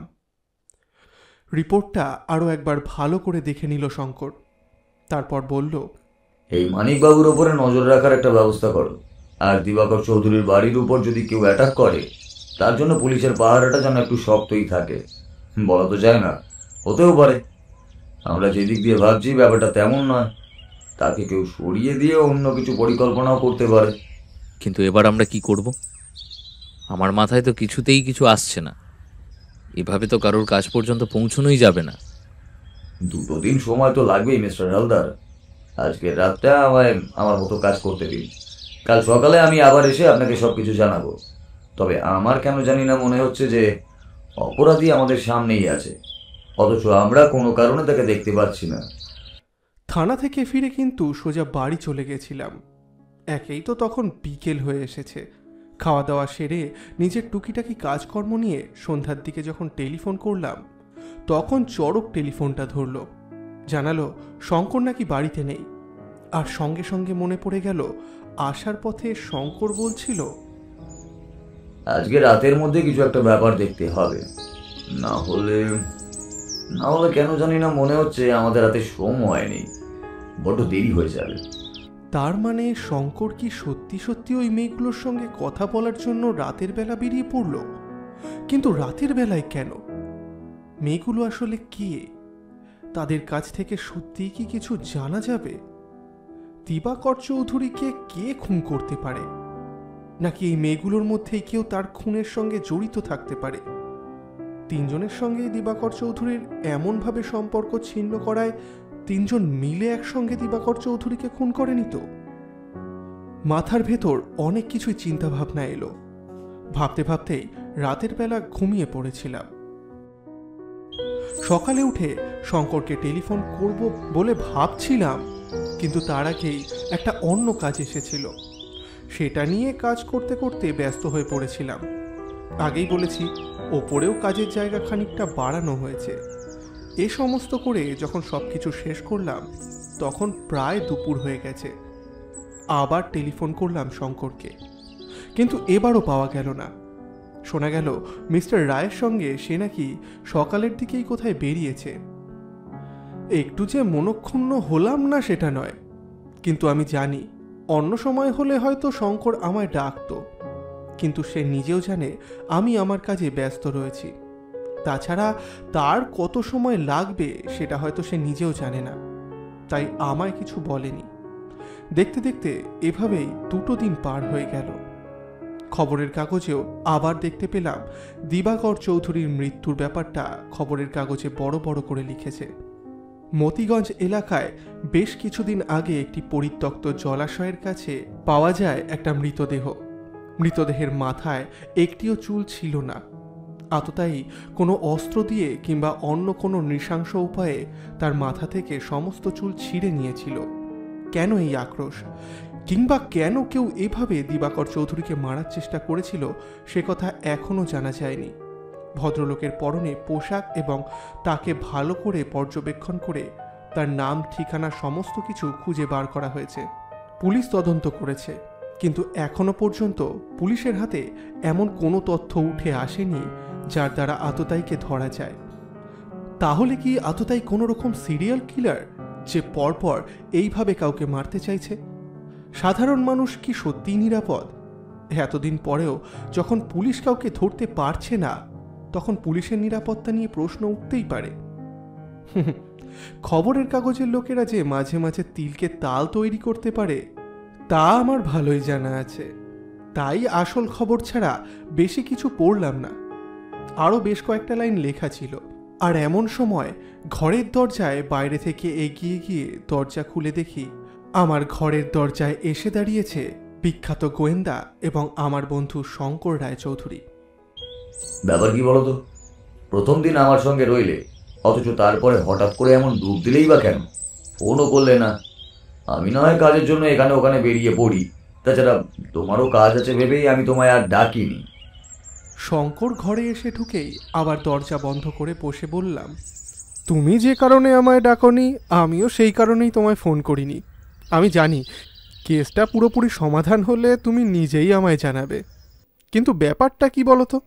রিপোর্টটা আরও একবার ভালো করে দেখে নিল শঙ্কর। তারপর বলল, এই মানিকবাবুর ওপরে নজর রাখার একটা ব্যবস্থা করো, আর দিবাকর চৌধুরীর বাড়ির উপর যদি কেউ অ্যাটাক করে তার জন্য পুলিশের পাহারাটা যেন একটু শক্তই থাকে। বলা তো যায় না, হতেও পারে আমরা যেদিক দিয়ে ভাবছি ব্যাপারটা তেমন নয়, তাকে কেউ সরিয়ে দিয়ে অন্য কিছু পরিকল্পনাও করতে পারে। কিন্তু এবার আমরা কি করব? আমার মাথায় তো কিছুতেই কিছু আসছে না। এভাবে তো কারোর কাজ পর্যন্ত পৌঁছানোই যাবে না। 2 দিন সময় তো লাগবেই মিস্টার হালদার। আজকের রাতটা আমায় আমার মতো কাজ করতে দিন। কাল সকালে আমি আবার এসে আপনাকে সবকিছু জানাবো। তবে আমার কেন জানি না মনে হচ্ছে যে অপরাধী আমাদের সামনেই আছে, অথচ আমরা কোনো কারণে তাকে দেখতে পাচ্ছি না। থানা থেকে ফিরে কিন্তু সোজা বাড়ি চলে গেছিলাম। একেই তো তখন বিকেল হয়ে এসেছে। খাওয়া দাওয়া সেরে নিজের টুকিটাকি কাজকর্ম নিয়ে সন্ধ্যার দিকে যখন টেলিফোন করলাম, তখন চড়ক টেলিফোনটা ধরল। জানালো শঙ্কর নাকি বাড়িতে নেই। আর সঙ্গে সঙ্গে মনে পড়ে গেল আসার পথে শঙ্কর বলছিল, আজকে রাতের মধ্যে কিছু একটা ব্যাপার দেখতে হবে, না হলে কেন জানি না মনে হচ্ছে আমাদের হাতে সময় নেই, বড্ড দেরি হয়ে যাবে। তার মানে শঙ্কর কি সত্যি সত্যি ওই মেয়েগুলোর সঙ্গে কথা বলার জন্য রাতের বেলা বেরিয়ে পড়ল? কিন্তু রাতের বেলায় কেন? মেয়েগুলো আসলে কে? তাদের কাছ থেকে সত্যিই কি কিছু জানা যাবে? দিবাকর চৌধুরীকে কে খুন করতে পারে? নাকি এই মেয়েগুলোর মধ্যেই কেউ তার খুনের সঙ্গে জড়িত থাকতে পারে? 3 জনের সঙ্গে দিবাকর চৌধুরীর এমনভাবে সম্পর্ক ছিন্ন করায় 3 জন মিলে একসঙ্গে দিবাকর চৌধুরীকে খুন করেনি তো? মাথার ভেতর অনেক কিছুই চিন্তা ভাবনা এলো। ভাবতে ভাবতেই রাতের বেলা ঘুমিয়ে পড়েছিলাম। সকালে উঠে শঙ্করকে টেলিফোন করব বলে ভাবছিলাম, কিন্তু তার আগেই একটা অন্য কাজ এসেছিল। সেটা নিয়ে কাজ করতে করতে ব্যস্ত হয়ে পড়েছিলাম। আগেই বলেছি, ওপরেও কাজের জায়গা খানিকটা বাড়ানো হয়েছে। এ সমস্ত করে যখন সবকিছু শেষ করলাম, তখন প্রায় দুপুর হয়ে গেছে। আবার টেলিফোন করলাম শঙ্করকে, কিন্তু এবারও পাওয়া গেল না। শোনা গেল মিস্টার রায়ের সঙ্গে সে নাকি সকালের দিকেই কোথায় বেরিয়েছে। একটু যে মনক্ষুণ্ণ হলাম না সেটা নয়, কিন্তু আমি জানি অন্য সময় হলে হয়তো শঙ্কর আমায় ডাকতো, কিন্তু সে নিজেও জানে আমি আমার কাজে ব্যস্ত রয়েছি। তাছাড়া তার কত সময় লাগবে সেটা হয়তো সে নিজেও জানে না, তাই আমায় কিছু বলেনি। দেখতে দেখতে এভাবেই 2 দিন পার হয়ে গেল। খবরের কাগজেও আবার দেখতে পেলাম দিবাকর চৌধুরীর মৃত্যুর ব্যাপারটা খবরের কাগজে বড় বড় করে লিখেছে। মতিগঞ্জ এলাকায় বেশ কিছুদিন আগে একটি পরিত্যক্ত জলাশয়ের কাছে পাওয়া যায় একটা মৃতদেহ। মৃতদেহের মাথায় একটিও চুল ছিল না। আততায়ী কোনো অস্ত্র দিয়ে কিংবা অন্য কোনো নৃশংস উপায়ে তার মাথা থেকে সমস্ত চুল ছিঁড়ে নিয়েছিল। কেন এই আক্রোশ, কিংবা কেন কেউ এভাবে দিবাকর চৌধুরীকে মারার চেষ্টা করেছিল সে কথা এখনও জানা যায়নি। ভদ্রলোকের পরনে পোশাক এবং তাকে ভালো করে পর্যবেক্ষণ করে তার নাম ঠিকানা সমস্ত কিছু খুঁজে বার করা হয়েছে। পুলিশ তদন্ত করেছে, কিন্তু এখনো পর্যন্ত পুলিশের হাতে এমন কোনো তথ্য উঠে আসেনি যার দ্বারা আততায়ীকে ধরা যায়। তাহলে কি আততায়ী কোনো রকম সিরিয়াল কিলার যে পরপর এইভাবে কাউকে মারতে চাইছে? সাধারণ মানুষ কি সত্যিই নিরাপদ? এতদিন পরেও যখন পুলিশ কাউকে ধরতে পারছে না, তখন পুলিশের নিরাপত্তা নিয়ে প্রশ্ন উঠতেই পারে। খবরের কাগজের লোকেরা যে মাঝে মাঝে তিলকে তাল তৈরি করতে পারে তা আমার ভালোই জানা আছে। তাই আসল খবর ছাড়া বেশি কিছু পড়লাম না। আরও বেশ কয়েকটা লাইন লেখা ছিল। আর এমন সময় ঘরের দরজায় বাইরে থেকে এগিয়ে গিয়ে দরজা খুলে দেখি আমার ঘরের দরজায় এসে দাঁড়িয়েছে বিখ্যাত গোয়েন্দা এবং আমার বন্ধু শঙ্কর রায়চৌধুরী। ব্যাপার কি বলো তো? প্রথম দিন আমার সঙ্গে রইলে, অথচ তারপরে হঠাৎ করে এমন ডুব দিলেই বা কেন? ফোনও করলে না। আমি না হয় কাজের জন্য এখানে ওখানে বেরিয়ে পড়ি, তাছাড়া তোমারও কাজ আছে ভেবেই আমি তোমায় আর ডাকিনি। শঙ্কর ঘরে এসে ঢুকেই আবার দরজা বন্ধ করে বসে বললাম, তুমি যে কারণে আমায় ডাকনি আমিও সেই কারণেই তোমায় ফোন করিনি। আমি জানি কেসটা পুরোপুরি সমাধান হলে তুমি নিজেই আমায় জানাবে, কিন্তু ব্যাপারটা কি বলো তো?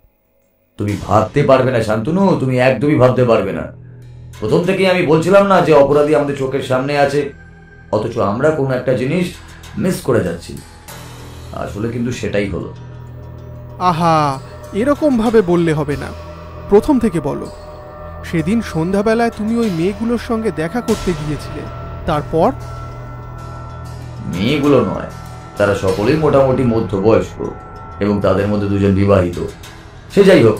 তুমি ভাবতে পারবে না শান্তনু, তুমি একদমই ভাবতে পারবে না। প্রথম থেকেই আমি বলছিলাম না যে অপরাধী আমাদের চোখের সামনে আছে, অথচ আমরা কোনো একটা জিনিস মিস করে যাচ্ছি। আসলে কিন্তু সেটাই হলো। আহা, এরকম ভাবে বললে হবে না, প্রথম থেকে বলো। সেদিন সন্ধ্যাবেলায় তুমি ওই মেয়েগুলোর সঙ্গে দেখা করতে গিয়েছিলে, তারপর? মেয়েগুলো নয়, তারা সকলেই মোটামুটি মধ্যবয়স্ক, এবং তাদের মধ্যে দুজন বিবাহিত। সে যাই হোক,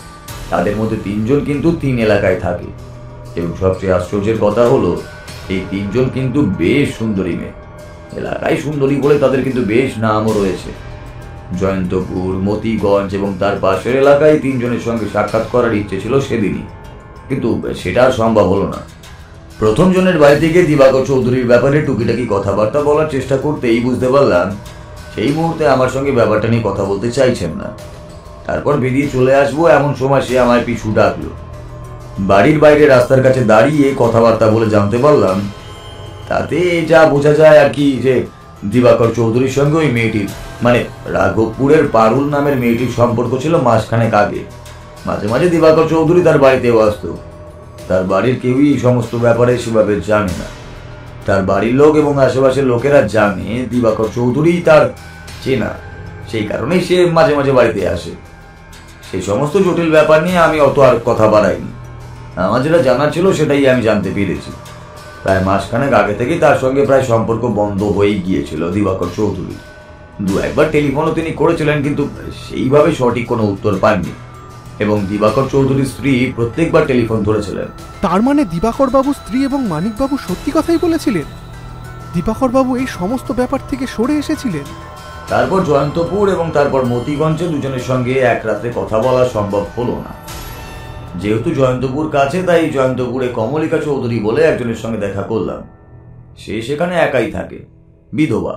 তাদের মধ্যে তিনজন কিন্তু 3 এলাকায় থাকে, এবং সবচেয়ে আশ্চর্যের কথা হলো এই তিনজন কিন্তু বেশ সুন্দরী মেয়ে। এলাকায় সুন্দরী বলে তাদের কিন্তু বেশ নামও রয়েছে। জয়ন্তপুর, মতিগঞ্জ এবং তার পাশের এলাকায় তিনজনের সঙ্গে সাক্ষাৎ করার ইচ্ছে ছিল সেদিনই, কিন্তু সেটা আর সম্ভব হলো না। প্রথম জনের বাড়ি থেকে দিবাকর চৌধুরীর ব্যাপারে টুকিটাকি কথাবার্তা বলার চেষ্টা করতেই বুঝতে পারলাম সেই মুহূর্তে আমার সঙ্গে ব্যাপারটা নিয়ে কথা বলতে চাইছেন না। তারপর বেরিয়ে চলে আসবো এমন সময় সে আমার পিছু ডাকলো। বাড়ির বাইরে রাস্তার কাছে দাঁড়িয়ে কথাবার্তা বলে জানতে পারলাম তাতে যা বোঝা যায় আর কি, যে দিবাকর চৌধুরীর সঙ্গে ওই মেয়েটির, মানে রাঘবপুরের পারুল নামের মেয়েটির সম্পর্ক ছিল মাসখানেক আগে। মাঝে মাঝে দিবাকর চৌধুরী তার বাড়িতেও আসতো। তার বাড়ির কেউই এই সমস্ত ব্যাপারে সেভাবে জানে না। তার বাড়ির লোক এবং আশেপাশের লোকেরা জানে দিবাকর চৌধুরী তার চেনা, সেই কারণেই সে মাঝে মাঝে বাড়িতে আসে। সেই সমস্ত জটিল ব্যাপার নিয়ে আমি অত আর কথা বাড়াইনি। আমার যেটা জানা ছিল সেটাই আমি জানতে পেরেছি। প্রায় মাসখানেক আগে থেকেই তার সঙ্গে প্রায় সম্পর্ক বন্ধ হয়েই গিয়েছিল দিবাকর চৌধুরী। 2-1বার টেলিফোনও তিনি করেছিলেন, কিন্তু সেইভাবে সঠিক কোনো উত্তর পাননি, এবং দিবাকর চৌধুরীর স্ত্রী প্রত্যেকবার টেলিফোন ধরেছিলেন। তার মানে দিবাকর বাবু স্ত্রী এবং মানিকবাবু সত্যি কথাই বলেছিলেন? দিবাকর বাবু এই সমস্ত ব্যাপার থেকে সরে এসেছিলেন? তারপর জয়ন্তপুর এবং তারপর মতিগঞ্জে দুজনের সঙ্গে এক রাতে কথা বলা সম্ভব হলো না। যেহেতু জয়ন্তপুর কাছে, তাই জয়ন্তপুরে কমলিকা চৌধুরী বলে একজনের সঙ্গে দেখা করলাম। সে সেখানে একাই থাকে, বিধবা,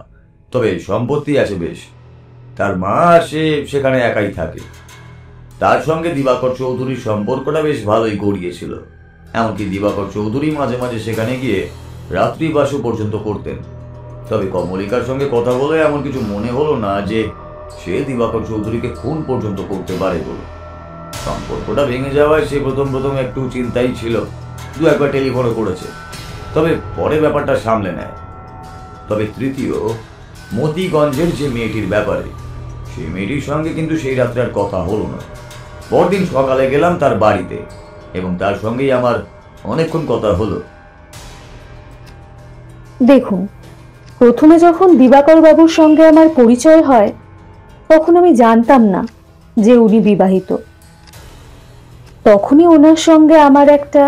তবে সম্পত্তি আছে বেশ। তার মা আর সে সেখানে একাই থাকে। তার সঙ্গে দিবাকর চৌধুরীর সম্পর্কটা বেশ ভালোই গড়িয়েছিল। এমনকি দিবাকর চৌধুরী মাঝে মাঝে সেখানে গিয়ে রাত্রিবাসও পর্যন্ত করতেন। তবে কমলিকার সঙ্গে কথা বলে এমন কিছু মনে হলো না যে সে দিবাকর চৌধুরীকে খুন পর্যন্ত করতে পারে বলে। সম্পর্কটা ভেঙে যাওয়ায় সে প্রথম একটু চিন্তাই ছিল। 2-1বার টেলিফোনও করেছে, তবে পরে ব্যাপারটা সামলে নেয়। তবে তৃতীয় মতিগঞ্জের যে মেয়েটির ব্যাপারে, সেই মেয়েটির সঙ্গে কিন্তু সেই রাত্রে আর কথা হলো না। পরদিন সকালে গেলাম তার বাড়িতে, এবং তার সঙ্গেই আমার অনেকক্ষণ কথা হলো। দেখুন, প্রথমে যখন দিবাকর বাবুর সঙ্গে আমার পরিচয় হয় তখন আমি জানতাম না যে উনি বিবাহিত। তখনই ওনার সঙ্গে আমার একটা,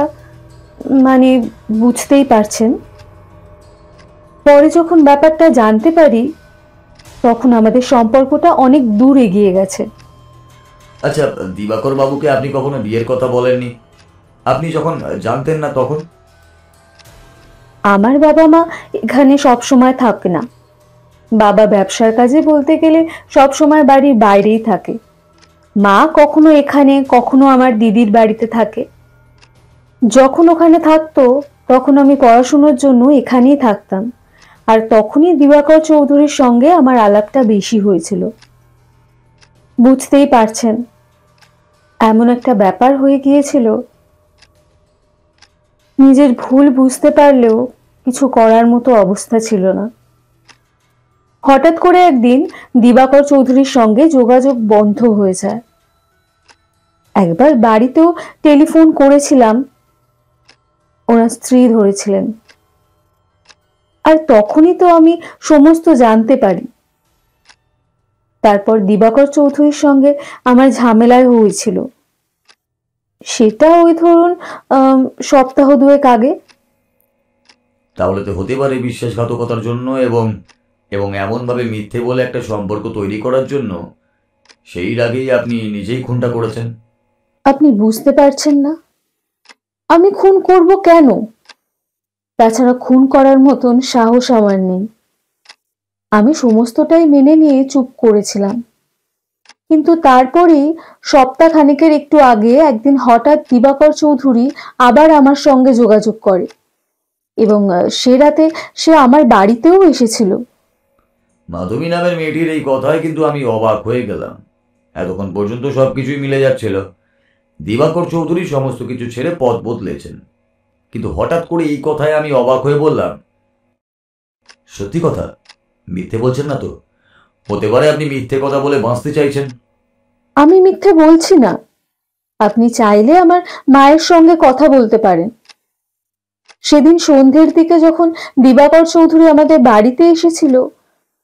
মানে বুঝতেই পারছেন। পরে যখন ব্যাপারটা জানতে পারি তখন আমাদের সম্পর্কটা অনেক দূর এগিয়ে গেছে। আচ্ছা, দিবাকর বাবুকে আপনি কখনো বিয়ের কথা বলেননি? আপনি যখন জানতেন না তখন? আমার বাবা মা এখানে সব সময় থাকে না। বাবা ব্যবসার কাজে বলতে গেলে সব সময় বাড়ির বাইরেই থাকে। মা কখনো এখানে, কখনো আমার দিদির বাড়িতে থাকে। যখন ওখানে থাকতো তখন আমি পড়াশোনার জন্য এখানেই থাকতাম, আর তখনই দিবাকর চৌধুরীর সঙ্গে আমার আলাপটা বেশি হয়েছিল। বুঝতেই পারছেন, এমন একটা ব্যাপার হয়ে গিয়েছিল, নিজের ভুল বুঝতে পারলেও কিছু করার মতো অবস্থা ছিল না। হঠাৎ করে একদিন দিবাকর চৌধুরীর সঙ্গে যোগাযোগ বন্ধ হয়ে যায়। একবার বাড়িতেও টেলিফোন করেছিলাম, ওনার স্ত্রী ধরেছিলেন, আর তখনই তো আমি সমস্ত জানতে পারি। তারপর দিবাকর চৌধুরীর সঙ্গে আমার ঝামেলায় হয়েছিল। সেটা ওই ধরুন সপ্তাহ 2 আগে। তাহলে তো হতে পারে বিশ্বাসঘাতকতার জন্য এবং এমনভাবে মিথ্যে বলে একটা সম্পর্ক তৈরি করার জন্য সেই রাগেই আপনি নিজেই খুনটা করেছেন। আপনি বুঝতে পারছেন না? আমি খুন করব কেন? তাছাড়া খুন করার মতন সাহস আমার নেই। আমি সমস্তটাই মেনে নিয়ে চুপ করেছিলাম, কিন্তু তারপরেই সপ্তাহখানেকের একটু আগে একদিন হঠাৎ দিবাকর চৌধুরী আবার আমার সঙ্গে যোগাযোগ করে, এবং সে রাতে সে আমার বাড়িতেও এসেছিল। মাধবী নামের মেয়েটির এই কথায় কিন্তু আমি অবাক হয়ে গেলাম। এতক্ষণ পর্যন্ত সবকিছুই মিলে যাচ্ছিল। দিবাকর চৌধুরী সমস্ত কিছু ছেড়ে পথ বদলেছেন, কিন্তু হঠাৎ করে এই কথায় আমি অবাক হয়ে বললাম, সত্যি কথা? মিথ্যে বলছেন না তো? হতে পারে আপনি মিথ্যে কথা বলে বাঁচতে চাইছেন। আমি মিথ্যে বলছি না। আপনি চাইলে আমার মায়ের সঙ্গে কথা বলতে পারেন। সেদিন সন্ধ্যের দিকে যখন দিবাকর চৌধুরী আমাদের বাড়িতে এসেছিল,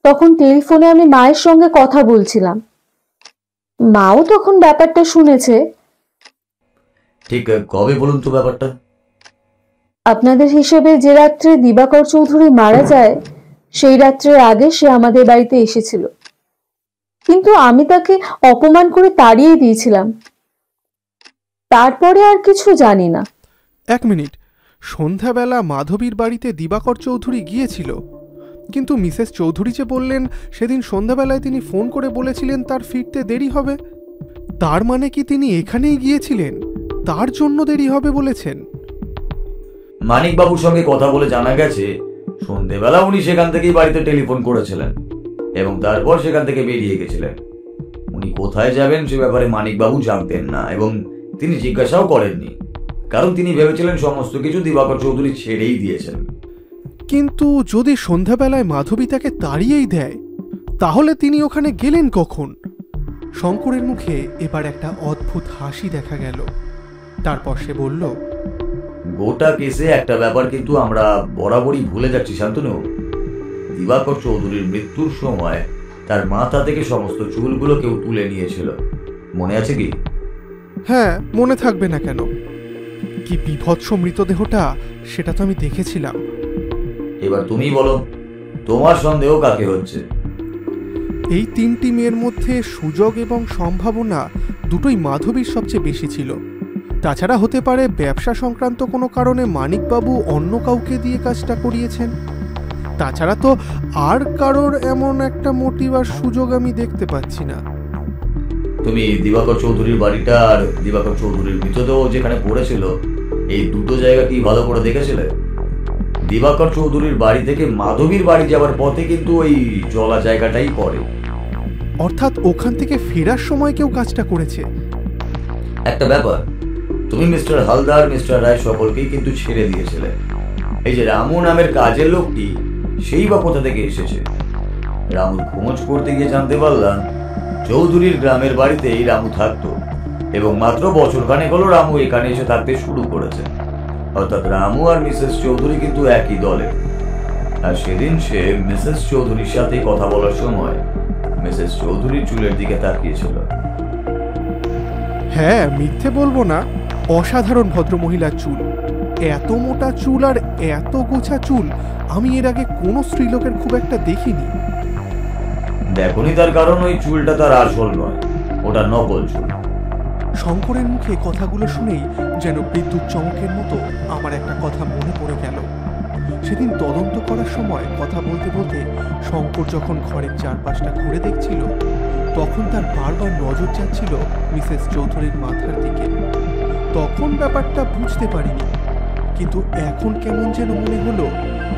তখন টেলিফোনে আমি মায়ের সঙ্গে কথা বলছিলাম। মাও তখন ব্যাপারটা শুনেছে। ঠিক কবে বলুন তো ব্যাপারটা? আপনাদের হিসেবে যে রাত্রে দিবাকর চৌধুরী মারা যায় সেই রাত্রের আগে সে আমাদের বাড়িতে এসেছিল, কিন্তু আমি তাকে অপমান করে তাড়িয়ে দিয়েছিলাম। তারপরে আর কিছু জানি না। 1 মিনিট, সন্ধ্যাবেলা মাধবীর বাড়িতে দিবাকর চৌধুরী গিয়েছিল, কিন্তু মিসেস চৌধুরী যে বললেন সেদিন সন্ধ্যাবেলায় তিনি ফোন করে বলেছিলেন তার ফিরতে দেরি হবে। তার মানে কি তিনি এখানেই গিয়েছিলেন, তার জন্য দেরি হবে বলেছেন? মানিকবাবুর সঙ্গে কথা বলে জানা গেছে সন্ধেবেলা উনি সেখান থেকেই বাড়িতে টেলিফোন করেছিলেন এবং তারপর সেখান থেকে বেরিয়ে গেছিলেন। উনি কোথায় যাবেন সে ব্যাপারে মানিকবাবু জানতেন না এবং তিনি জিজ্ঞাসাও করেননি, কারণ তিনি ভেবেছিলেন সমস্ত কিছু দিবাকর চৌধুরী ছেড়েই দিয়েছেন। কিন্তু যদি সন্ধ্যাবেলায় মাধবী তাকে তাড়িয়েই দেয়, তাহলে তিনি ওখানে গেলেন কখন? শঙ্করের মুখে এবার একটা অদ্ভুত হাসি দেখা গেল। তারপর সে বলল, গোটা কেসে একটা ব্যাপার কিন্তু আমরা বরাবরই ভুলে যাচ্ছি শান্তনু। দিবাকর চৌধুরীর মৃত্যুর সময় তার মাথা থেকে সমস্ত চুলগুলো কেউ তুলে নিয়েছিল, মনে আছে কি? হ্যাঁ, মনে থাকবে না কেন? কি বিভৎস মৃতদেহটা, সেটা তো আমি দেখেছিলাম। এবার তুমি বলো, তোমার সন্দেহ কাকে হচ্ছে? এই 3টি মেয়ের মধ্যে সুযোগ এবং সম্ভাবনা দুটোই মাধবীর সবচেয়ে বেশি ছিল। তাছাড়া হতে পারে ব্যবসা সংক্রান্ত কোনো কারণে মানিকবাবু অন্য কাউকে দিয়ে কাজটা করিয়েছেন। তাছাড়া তো আর কারোর এমন একটা মোটিভ আর সুযোগ আমি দেখতে পাচ্ছি না। তুমি দিবাকর চৌধুরীর বাড়িটা আর দিবাকর চৌধুরীর মৃতদেহ যেখানে পড়েছিল, এই দুটো জায়গা কি ভালো করে দেখেছিলে? দিবাকর চৌধুরীর বাড়ি থেকে মাধবীর বাড়ি যাওয়ার পথে কিন্তু ওই জলা জায়গাটাই পড়ে। অর্থাৎ ওখান থেকে ফেরার সময় কেউ কাজটা করেছে। একটা ব্যাপার, তুমি মিস্টার হালদার, মিস্টার রায় সকলকেই কিন্তু ছেড়ে দিয়েছিলে। এই যে রামু নামের কাজের লোকটি, সেই বা কোথা থেকে এসেছে? রামুর খোঁজ করতে গিয়ে জানতে পারলাম চৌধুরীর গ্রামের বাড়িতেই রামু থাকতো এবং মাত্র বছরখানেক হলো রামু এখানে এসে থাকতে শুরু করেছে। অর্থাৎ রামু আর মিসেস চৌধুরী কিন্তু একই দলে। আর সেদিন সে মিসেস চৌধুরীর সাথে কথা বলার সময় মিসেস চৌধুরীর চুলের দিকে তাকিয়েছিল। হ্যাঁ, মিথ্যে বলবো না, অসাধারণ ভদ্রমহিলার চুল। এত মোটা চুল আর এত গোছা চুল আমি এর আগে কোনো স্ত্রীলোকের খুব একটা দেখিনি। দেখনি তার কারণ ওই চুলটা তার আসল নয়, ওটা নকল চুল। শঙ্করের মুখে কথাগুলো শুনেই যেন বিদ্যুৎ চমকের মতো আমার একটা কথা মনে পড়ে গেল। সেদিন তদন্ত করার সময় কথা বলতে বলতে শঙ্কর যখন ঘরের চারপাশটা ঘুরে দেখছিল, তখন তার বারবার নজর যাচ্ছিল মিসেস চৌধুরীর মাথার দিকে। তখন ব্যাপারটা বুঝতে পারিনি, কিন্তু এখন কেমন যেন মনে হলো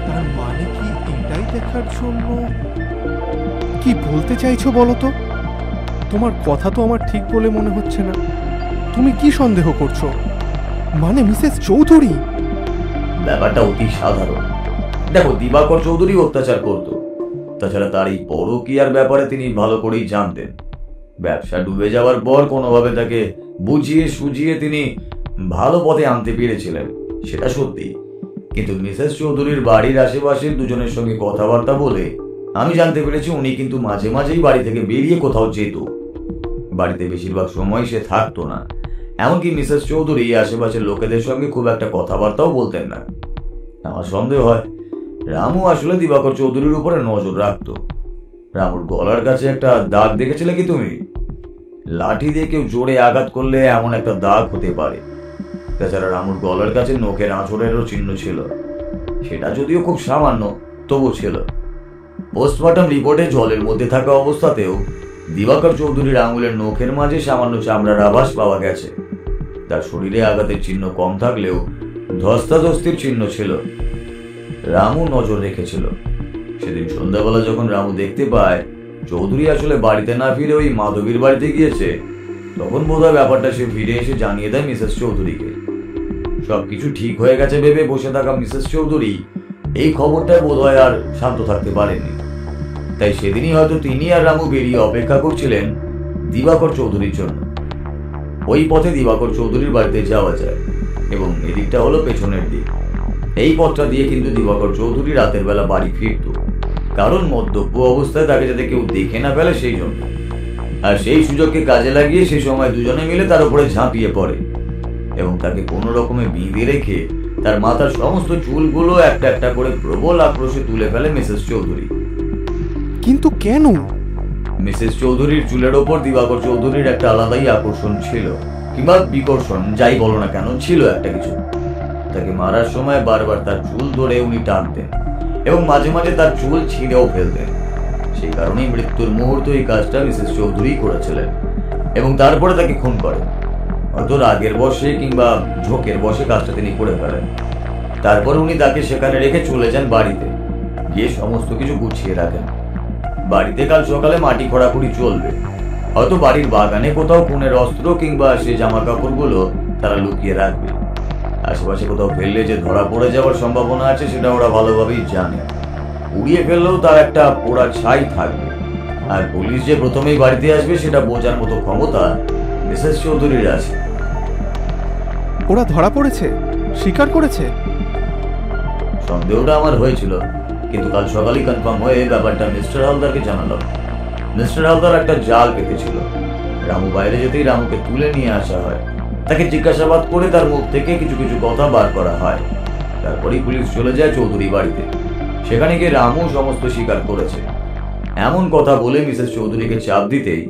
তার মানে কি এটাই দেখার জন্য। কি বলতে চাইছো বলো তো? তোমার কথা তো আমার ঠিক বলে মনে হচ্ছে না। তুমি কি সন্দেহ করছো? মানে মিসেস চৌধুরী? ব্যাপারটা অতি সাধারণ। দেখো, দিবাকর চৌধুরী অত্যাচার করত, তাছাড়া তার এই পরকীয়ার ব্যাপারে তিনি ভালো করেই জানতেন। ব্যবসা ডুবে যাওয়ার পর কোনোভাবে তাকে বুঝিয়ে সুঝিয়ে তিনি ভালো পথে আনতে পেরেছিলেন, সেটা সত্যি। কিন্তু মিসেস চৌধুরীর বাড়ির আশেপাশের দুজনের সঙ্গে কথাবার্তা বলে আমি জানতে পেরেছি উনি কিন্তু মাঝে মাঝেই বাড়ি থেকে বেরিয়ে কোথাও যেত। বাড়িতে বেশিরভাগ সময় সে থাকতো না। এমনকি মিসেস চৌধুরী আশেপাশের লোকেদের সঙ্গে খুব একটা কথাবার্তাও বলতেন না। আমার সন্দেহ হয় রামু আসলে দিবাকর চৌধুরীর উপরে নজর রাখতো। রামুর গলার কাছে একটা দাগ দেখেছিলে কি তুমি? লাঠি দিয়ে কেউ জোরে আঘাত করলে এমন একটা দাগ হতে পারে। তাছাড়া রামুর গলার কাছে নখের আঁচড়েরও চিহ্ন ছিল, সেটা যদিও খুব সামান্য, তবু ছিল। পোস্টমর্টম রিপোর্টে জলের মধ্যে থাকা অবস্থাতেও দিবাকর চৌধুরীর আঙুলের নখের মাঝে সামান্য চামড়ার আভাস পাওয়া গেছে। তার শরীরে আঘাতের চিহ্ন কম থাকলেও ধস্তাধস্তির চিহ্ন ছিল। রামু নজর রেখেছিল। সেদিন সন্ধ্যাবেলা যখন রামু দেখতে পায় চৌধুরী আসলে বাড়িতে না ফিরে ওই মাধবীর বাড়িতে গিয়েছে, তখন বোধহয় ব্যাপারটা সে ফিরে এসে জানিয়ে দেয় মিসেস চৌধুরীকে। সবকিছু ঠিক হয়ে গেছে ভেবে বসে থাকা মিসেস চৌধুরী এই খবরটায় বোধহয় আর শান্ত থাকতে পারেননি। তাই সেদিনই হয়তো তিনি আর রামু বেরিয়ে অপেক্ষা করছিলেন দিবাকর চৌধুরীর জন্য। ওই পথে দিবাকর চৌধুরীর বাড়িতে যাওয়া যায় এবং এদিকটা হলো পেছনের দিক। এই পথটা দিয়ে কিন্তু দিবাকর চৌধুরী রাতের বেলা বাড়ি ফিরত, কারণ মদ্যপ অবস্থায় তাকে যাতে কেউ দেখে না ফেলে সেই জন্য। আর সেই সুযোগকে কাজে লাগিয়ে সে সময় দুজনে মিলে তার উপরে ঝাঁপিয়ে পড়ে এবং তাকে কোনো রকমে বিঁধে রেখে তার মাথার সমস্ত চুলগুলো একটা একটা করে প্রবল আক্রোশে তুলে ফেলে মিসেস চৌধুরী। কিন্তু কেন? মিসেস চৌধুরীর চুলের ওপর দিবাকর চৌধুরীর একটা আলাদাই আকর্ষণ ছিল, কিংবা বিকর্ষণ, যাই বলো না কেন, ছিল একটা কিছু। তাকে মারার সময় বারবার তার চুল ধরে উনি টানতেন এবং মাঝে মাঝে তার চুল ছিঁড়েও ফেলতেন। সেই কারণেই মৃত্যুর মুহূর্তে এই কাজটা মিসেস চৌধুরী করেছিলেন এবং তারপরে তাকে খুন করেন। হয়তো রাগের বশে কিংবা ঝোঁকের বশে কাজটা তিনি করে ফেলেন। তারপর উনি তাকে সেখানে রেখে চলে যান বাড়িতে, গিয়ে সমস্ত কিছু গুছিয়ে রাখেন। বাড়িতে কাল সকালে মাটি খোঁড়াখুড়ি চলবে, হয়তো বাড়ির বাগানে কোথাও খুনের অস্ত্র কিংবা সে জামা কাপড়গুলো তারা লুকিয়ে রাখবে। আশেপাশে কোথাও ফেললে যে ধরা পড়ে যাওয়ার সম্ভাবনা আছে সেটা ওরা ভালোভাবেই জানে। উড়িয়ে ফেললেও তার একটা পোড়া ছাই থাকবে। আর পুলিশ যে প্রথমেই বাড়িতে আসবে সেটা বোঝার মতো ক্ষমতা মিসেস চৌধুরীর আছে। ওরা ধরা পড়েছে, স্বীকার করেছে? সন্দেহটা আমার হয়েছিল, কিন্তু কাল সকালেই কনফার্ম হয়ে ব্যাপারটা মিস্টার হালদারকে জানালাম। মিস্টার হালদার একটা জাল পেতেছিল। রামু বাইরে যেতেই রামুকে তুলে নিয়ে আসা হয়, তাকে জিজ্ঞাসাবাদ করে তার মুখ থেকে কিছু কিছু কথা বার করা হয়। তারপরেই পুলিশ চলে যায় চৌধুরী বাড়িতে। সেখানে গিয়ে রামু সমস্ত স্বীকার করেছে। এমন কথা বলে মিসেস চৌধুরীকে চাপ দিতেই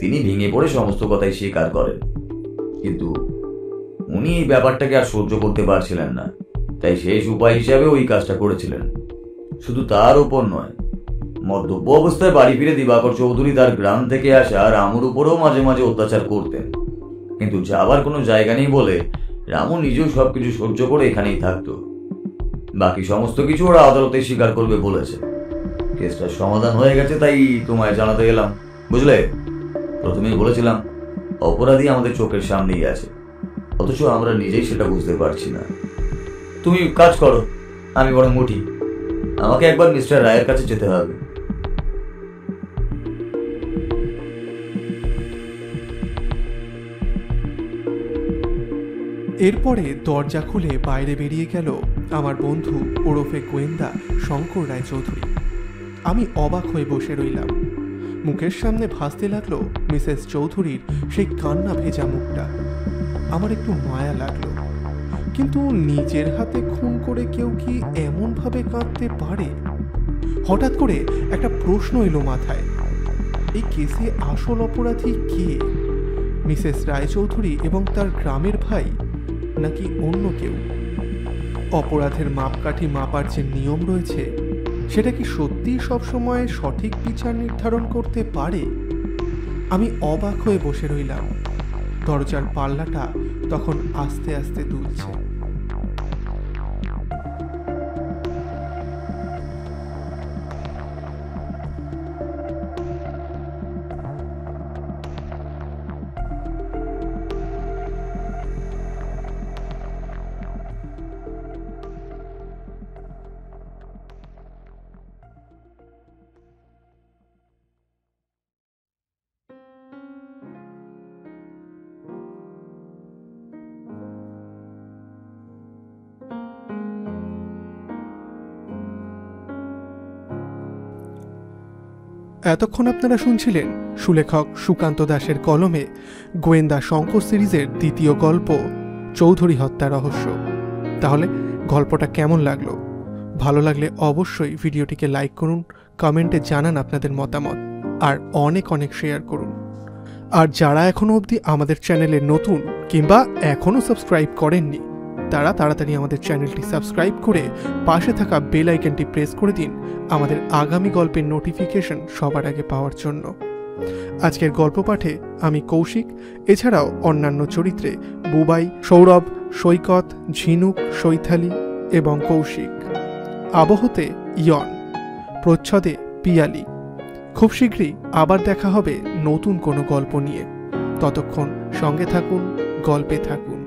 তিনি ভেঙে পড়ে সমস্ত কথাই স্বীকার করেন। কিন্তু উনি এই ব্যাপারটাকে আর সহ্য করতে পারছিলেন না, তাই শেষ উপায় হিসাবে ওই কাজটা করেছিলেন। শুধু তার উপর নয়, মদ্যপ অবস্থায় বাড়ি ফিরে দিবাকর চৌধুরী তার গ্রাম থেকে আসা রামুর উপরেও মাঝে মাঝে অত্যাচার করতেন। কিন্তু যাবার কোনো জায়গা নেই বলে রামু নিজেও সবকিছু সহ্য করে এখানেই থাকতো। বাকি সমস্ত কিছু ওরা আদালতে স্বীকার করবে বলেছে। কেসটা সমাধান হয়ে গেছে, তাই তোমায় জানাতে গেলাম। বুঝলে, প্রথমেই বলেছিলাম অপরাধী আমাদের চোখের সামনেই আছে, অথচ আমরা নিজেই সেটা বুঝতে পারছি না। তুমি কাজ করো, আমি বরং উঠি। আমাকে একবার মিস্টার রায়ের কাছে যেতে হবে। এরপরে দরজা খুলে বাইরে বেরিয়ে গেল আমার বন্ধু ওরফে গোয়েন্দা শঙ্কর রায়চৌধুরী। আমি অবাক হয়ে বসে রইলাম। মুখের সামনে ভাসতে লাগলো মিসেস চৌধুরীর সেই কান্না ভেজা মুখটা। আমার একটু মায়া লাগলো, কিন্তু নিজের হাতে খুন করে কেউ কি এমনভাবে কাঁদতে পারে? হঠাৎ করে একটা প্রশ্ন এলো মাথায়, এই কেসে আসল অপরাধী কে? মিসেস রায়চৌধুরী এবং তার গ্রামের ভাই, নাকি অন্য কেউ? অপরাধের মাপকাঠি মাপার যে নিয়ম রয়েছে সেটা কি সত্যিই সবসময় সঠিক বিচার নির্ধারণ করতে পারে? আমি অবাক হয়ে বসে রইলাম। দরজার পাল্লাটা তখন আস্তে আস্তে দুলছে। এতক্ষণ আপনারা শুনছিলেন সুলেখক সুকান্ত দাশের কলমে গোয়েন্দা শঙ্কর সিরিজের দ্বিতীয় গল্প চৌধুরী হত্যা রহস্য। তাহলে গল্পটা কেমন লাগলো? ভালো লাগলে অবশ্যই ভিডিওটিকে লাইক করুন, কমেন্টে জানান আপনাদের মতামত, আর অনেক অনেক শেয়ার করুন। আর যারা এখনও অবধি আমাদের চ্যানেলে নতুন কিংবা এখনও সাবস্ক্রাইব করেননি, তারা তাড়াতাড়ি আমাদের চ্যানেলটি সাবস্ক্রাইব করে পাশে থাকা বেল আইকনটি প্রেস করে দিন আমাদের আগামী গল্পের নোটিফিকেশন সবার আগে পাওয়ার জন্য। আজকের গল্প পাঠে আমি কৌশিক, এছাড়াও অন্যান্য চরিত্রে বুবাই, সৌরভ, সৈকত, ঝিনুক, শৈথালি এবং কৌশিক। আবহতে ইয়ন, প্রচ্ছদে পিয়ালি। খুব শীঘ্রই আবার দেখা হবে নতুন কোনো গল্প নিয়ে। ততক্ষণ সঙ্গে থাকুন, গল্পে থাকুন।